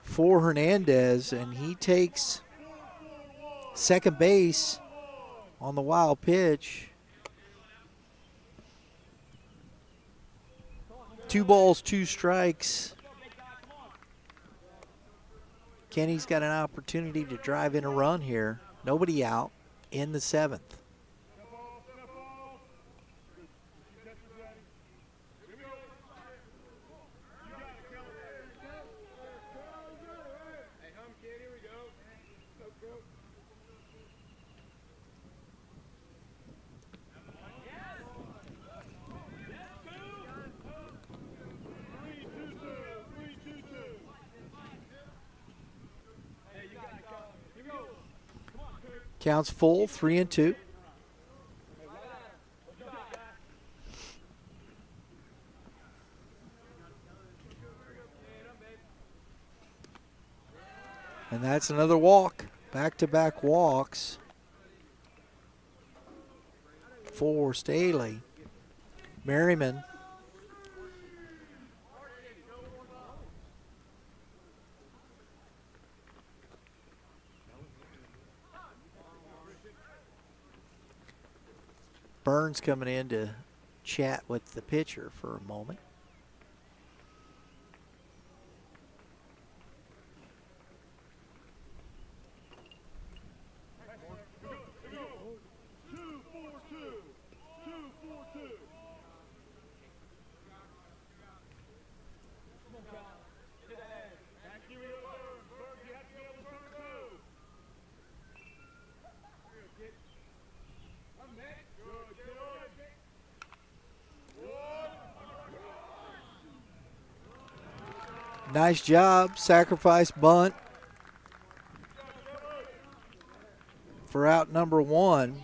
for Hernandez, and he takes second base on the wild pitch. 2 balls, 2 strikes. Kenny's got an opportunity to drive in a run here. Nobody out in the 7th. Counts full, 3-2. And that's another walk. Back-to-back walks for Staley. Merriman. Burns coming in to chat with the pitcher for a moment. Nice job, sacrifice bunt for out number 1.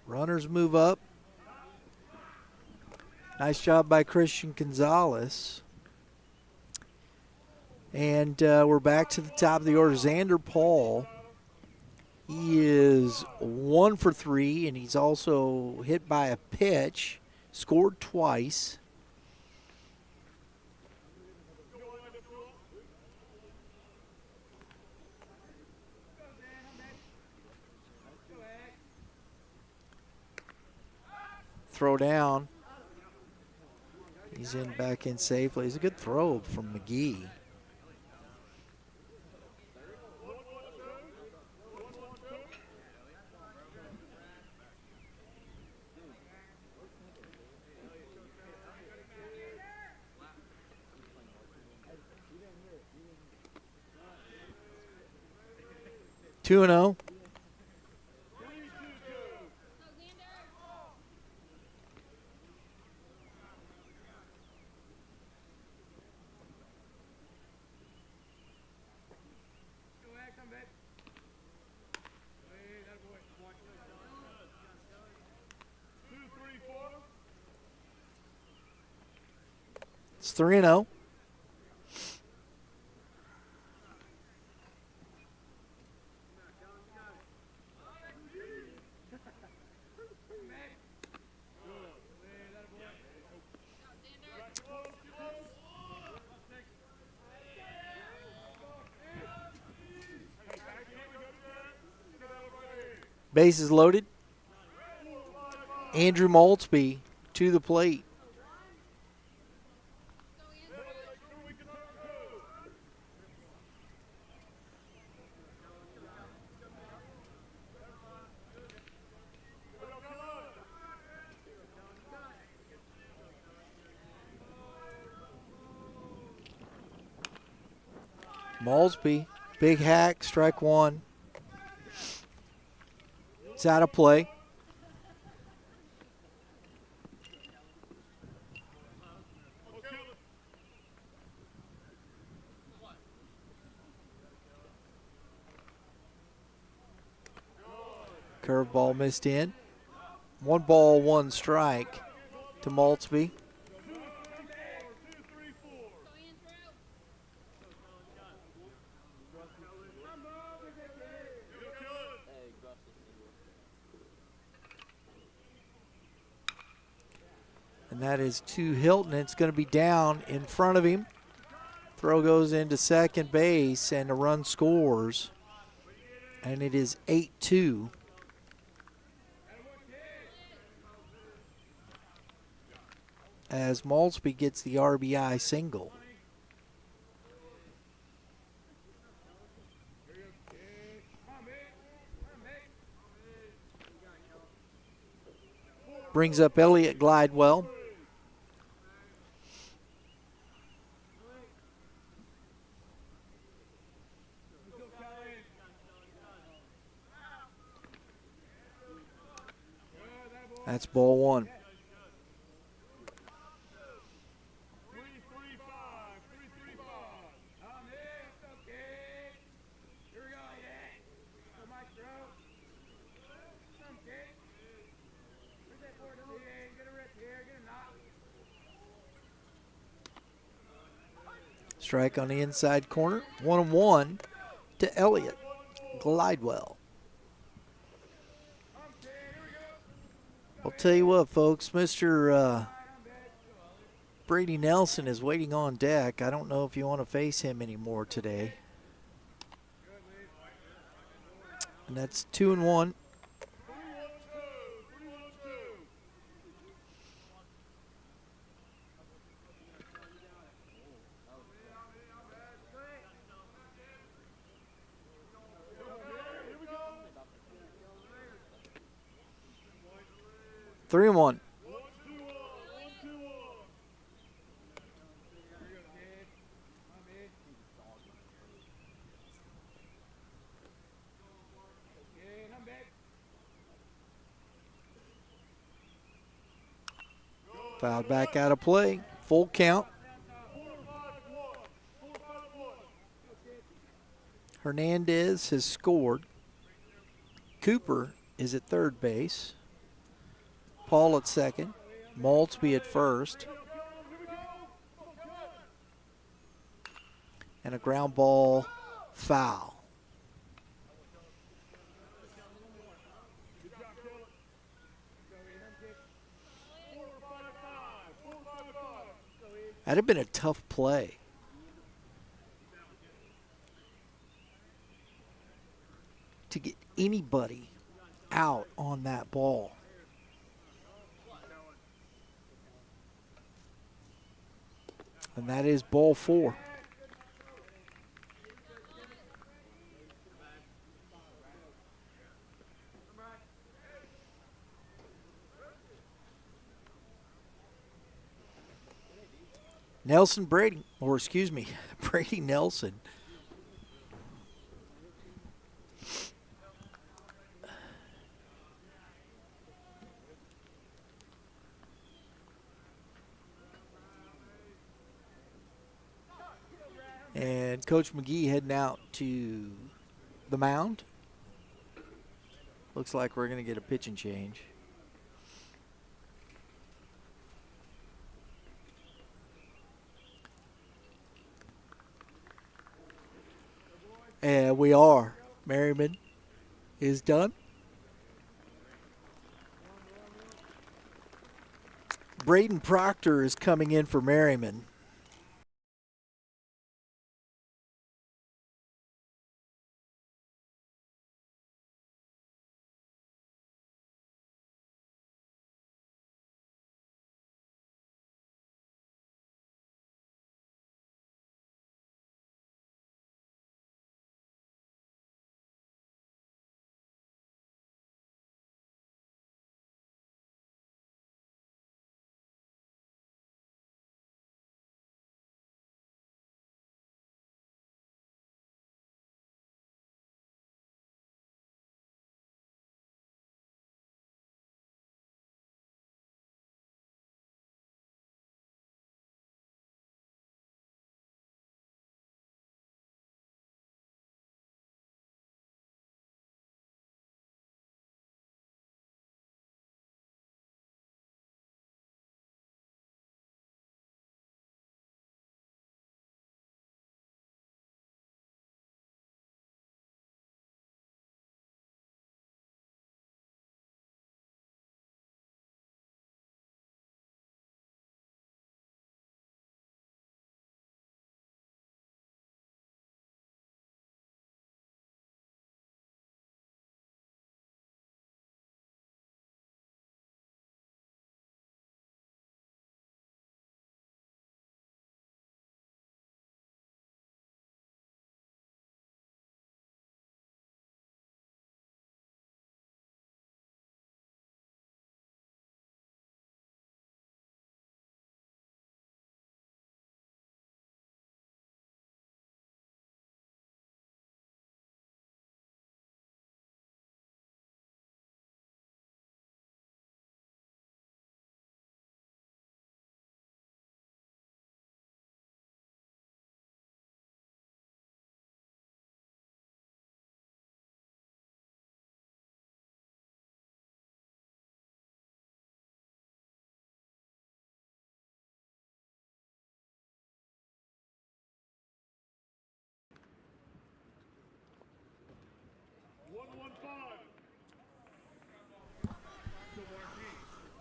Runners move up. Nice job by Christian Gonzalez. And we're back to the top of the order. Xander Paul. He is 1 for 3, and he's also hit by a pitch, scored twice. Throw down. He's back in safely. It's a good throw from McGee. Two and 0. It's 3-0. Bases loaded. Andrew Maltzby to the plate. Maltzby, big hack, strike 1. It's out of play. Curveball missed in. 1 ball, 1 strike to Maltzby. And that is to Hilton. It's going to be down in front of him. Throw goes into second base, and the run scores. And it is 8-2. As Maltsby gets the RBI single. Brings up Elliott Glidewell. That's ball one. 3-3-5. 3-3-5. Here we go, yeah. Go, Maestro. Come, kid. Where's that board? Get a rip here. Get a knock. Strike on the inside corner. 1-1 to Elliott Glidewell. I'll tell you what, folks, Mr. Brady Nelson is waiting on deck. I don't know if you want to face him anymore today. And that's 2-1. Three and one. Fouled back out of play. Full count. Hernandez has scored. Cooper is at third base. Paul at second. Maltsby at first. And a ground ball foul. That'd have been a tough play. To get anybody out on that ball. And that is ball four. Nelson Brady, or excuse me, Brady Nelson. And Coach McGee heading out to the mound. Looks like we're going to get a pitching change. And we are. Merriman is done. Braden Proctor is coming in for Merriman.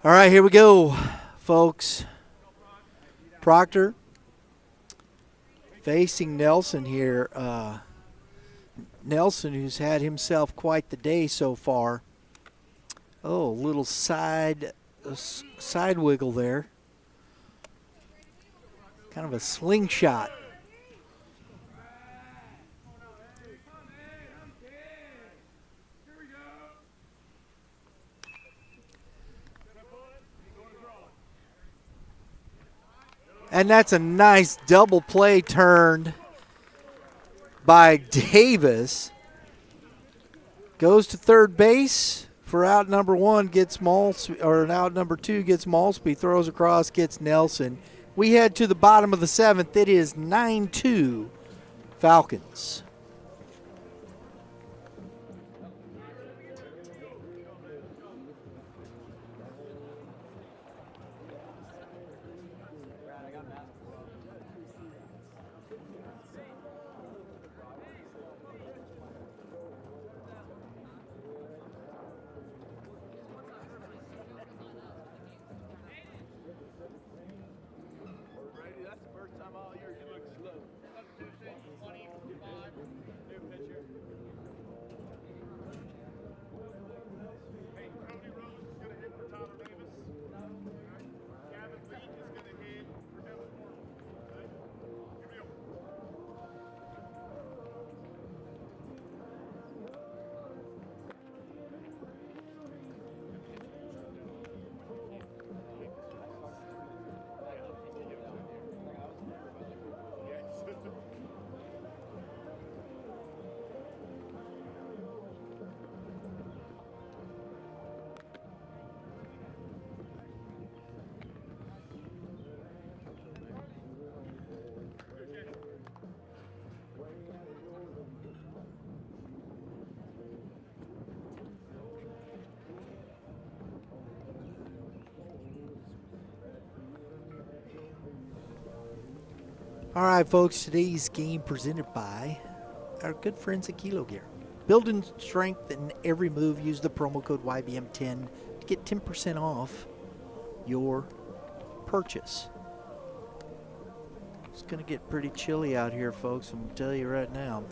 All right, here we go, folks. Proctor facing Nelson here. Nelson, who's had himself quite the day so far. Oh, little side wiggle there. Kind of a slingshot. And that's a nice double play turned by Davis. Goes to third base for out number one, gets Malsby, or out number two gets Malsby, throws across, gets Nelson. We head to the bottom of the seventh. It is 9-2 Falcons. All right, folks, today's game presented by our good friends at Kilo Gear. Building strength in every move. Use the promo code Y.B.M. 10 to get 10% off your purchase. It's going to get pretty chilly out here, folks. I'm going to tell you right now.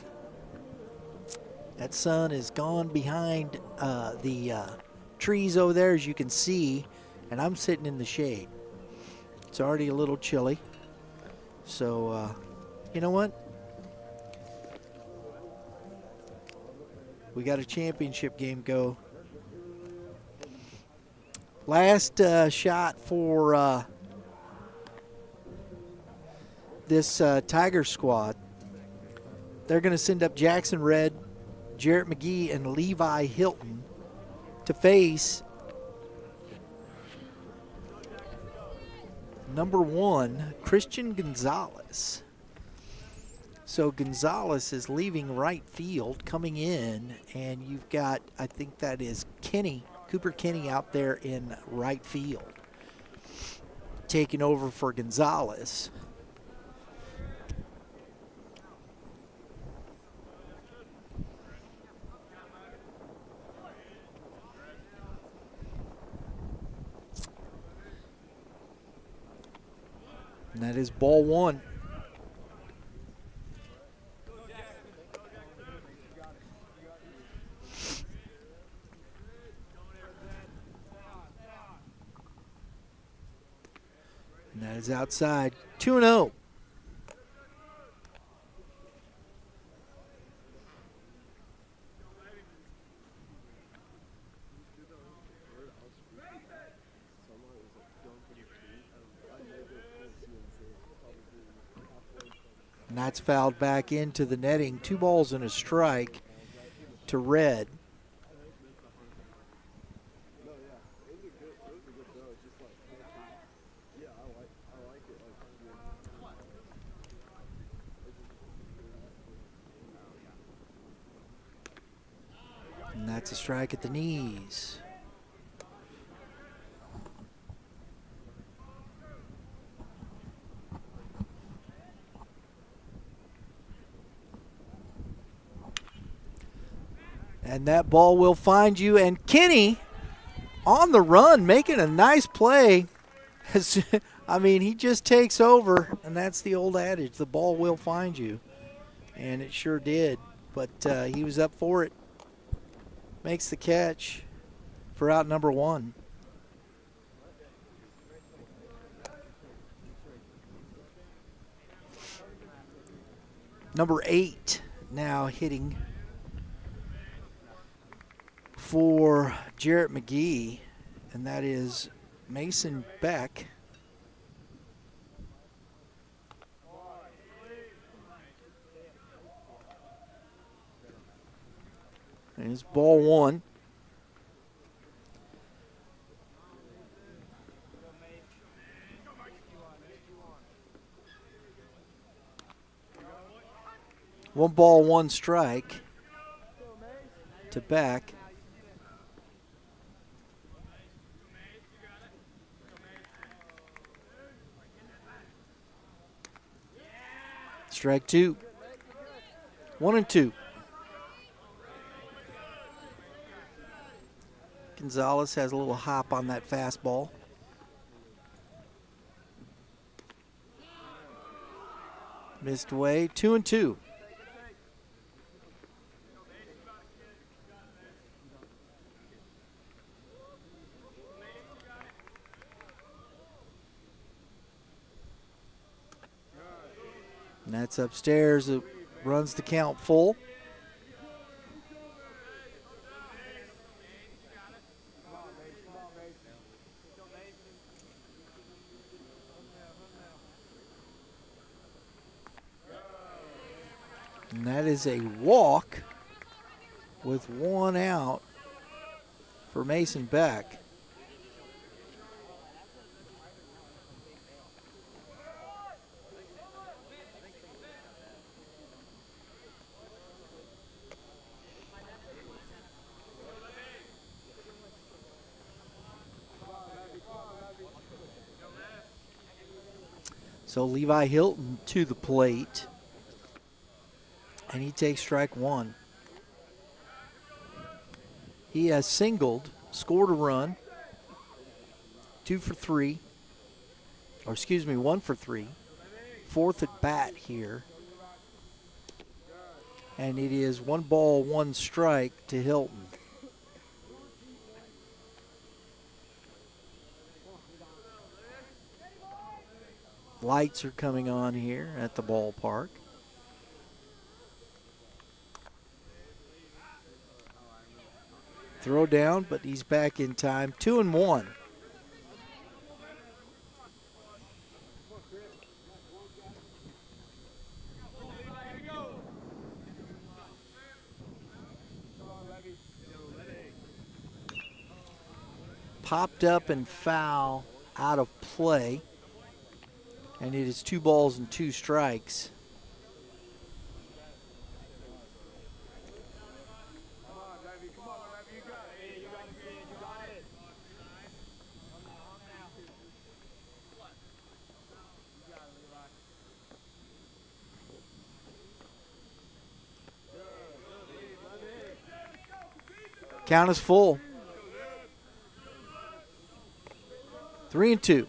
That sun is gone behind the trees over there, as you can see, and I'm sitting in the shade. It's already a little chilly. So, you know what? We got a championship game go. Last shot for this Tiger squad. They're going to send up Jackson Red, Jarrett McGee, and Levi Hilton to face number one, Christian Gonzalez. So Gonzalez is leaving right field, coming in, and you've got, I think that is Cooper Kenny out there in right field, taking over for Gonzalez. And that is ball one. And that is outside. 2-0. And that's fouled back into the netting. 2 balls and a strike to Red. And that's a strike at the knees. And that ball will find you. And Kenny on the run, making a nice play. I mean, he just takes over, and that's the old adage, the ball will find you. And it sure did. But he was up for it. Makes the catch for out number 1. Number 8 now hitting for Jarrett McGee, and that is Mason Beck. And it's ball 1. One ball, one strike to Beck. Strike 2. 1-2. Gonzalez has a little hop on that fastball. Missed away. 2-2. And that's upstairs. It runs the count full. And that is a walk with 1 out for Mason Beck. So Levi Hilton to the plate. And he takes strike 1. He has singled, scored a run, 2 for 3. Or excuse me, 1 for 3. 4th at bat here. And it is 1 ball, 1 strike to Hilton. Lights are coming on here at the ballpark. Throw down, but he's back in time. 2-1. Popped up and foul out of play. And it is 2 balls and 2 strikes. Count is full. 3-2.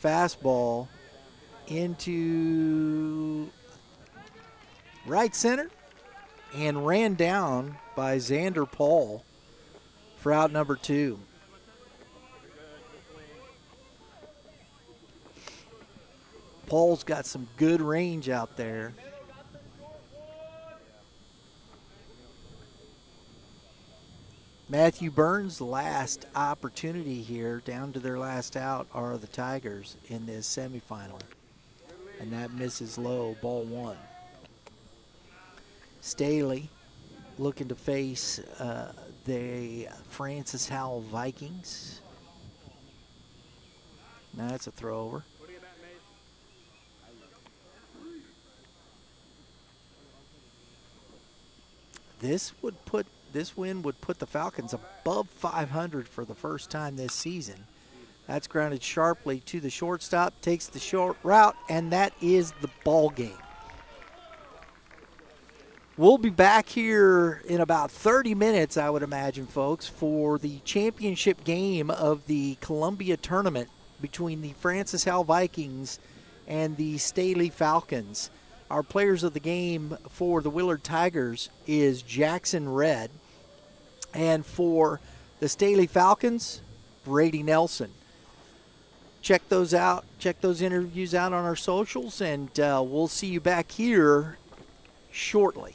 Fastball into right center and ran down by Xander Paul for out number 2. Paul's got some good range out there. Matthew Burns' last opportunity here, down to their last out, are the Tigers in this semifinal. And that misses low, ball 1. Staley looking to face the Francis Howell Vikings. Now that's a throw over. This win would put the Falcons above 500 for the first time this season. That's grounded sharply to the shortstop, takes the short route, and that is the ball game. We'll be back here in about 30 minutes, I would imagine, folks, for the championship game of the Columbia tournament between the Francis Howell Vikings and the Staley Falcons. Our players of the game for the Willard Tigers is Jackson Red. And for the Staley Falcons, Brady Nelson. Check those out. Check those interviews out on our socials, and we'll see you back here shortly.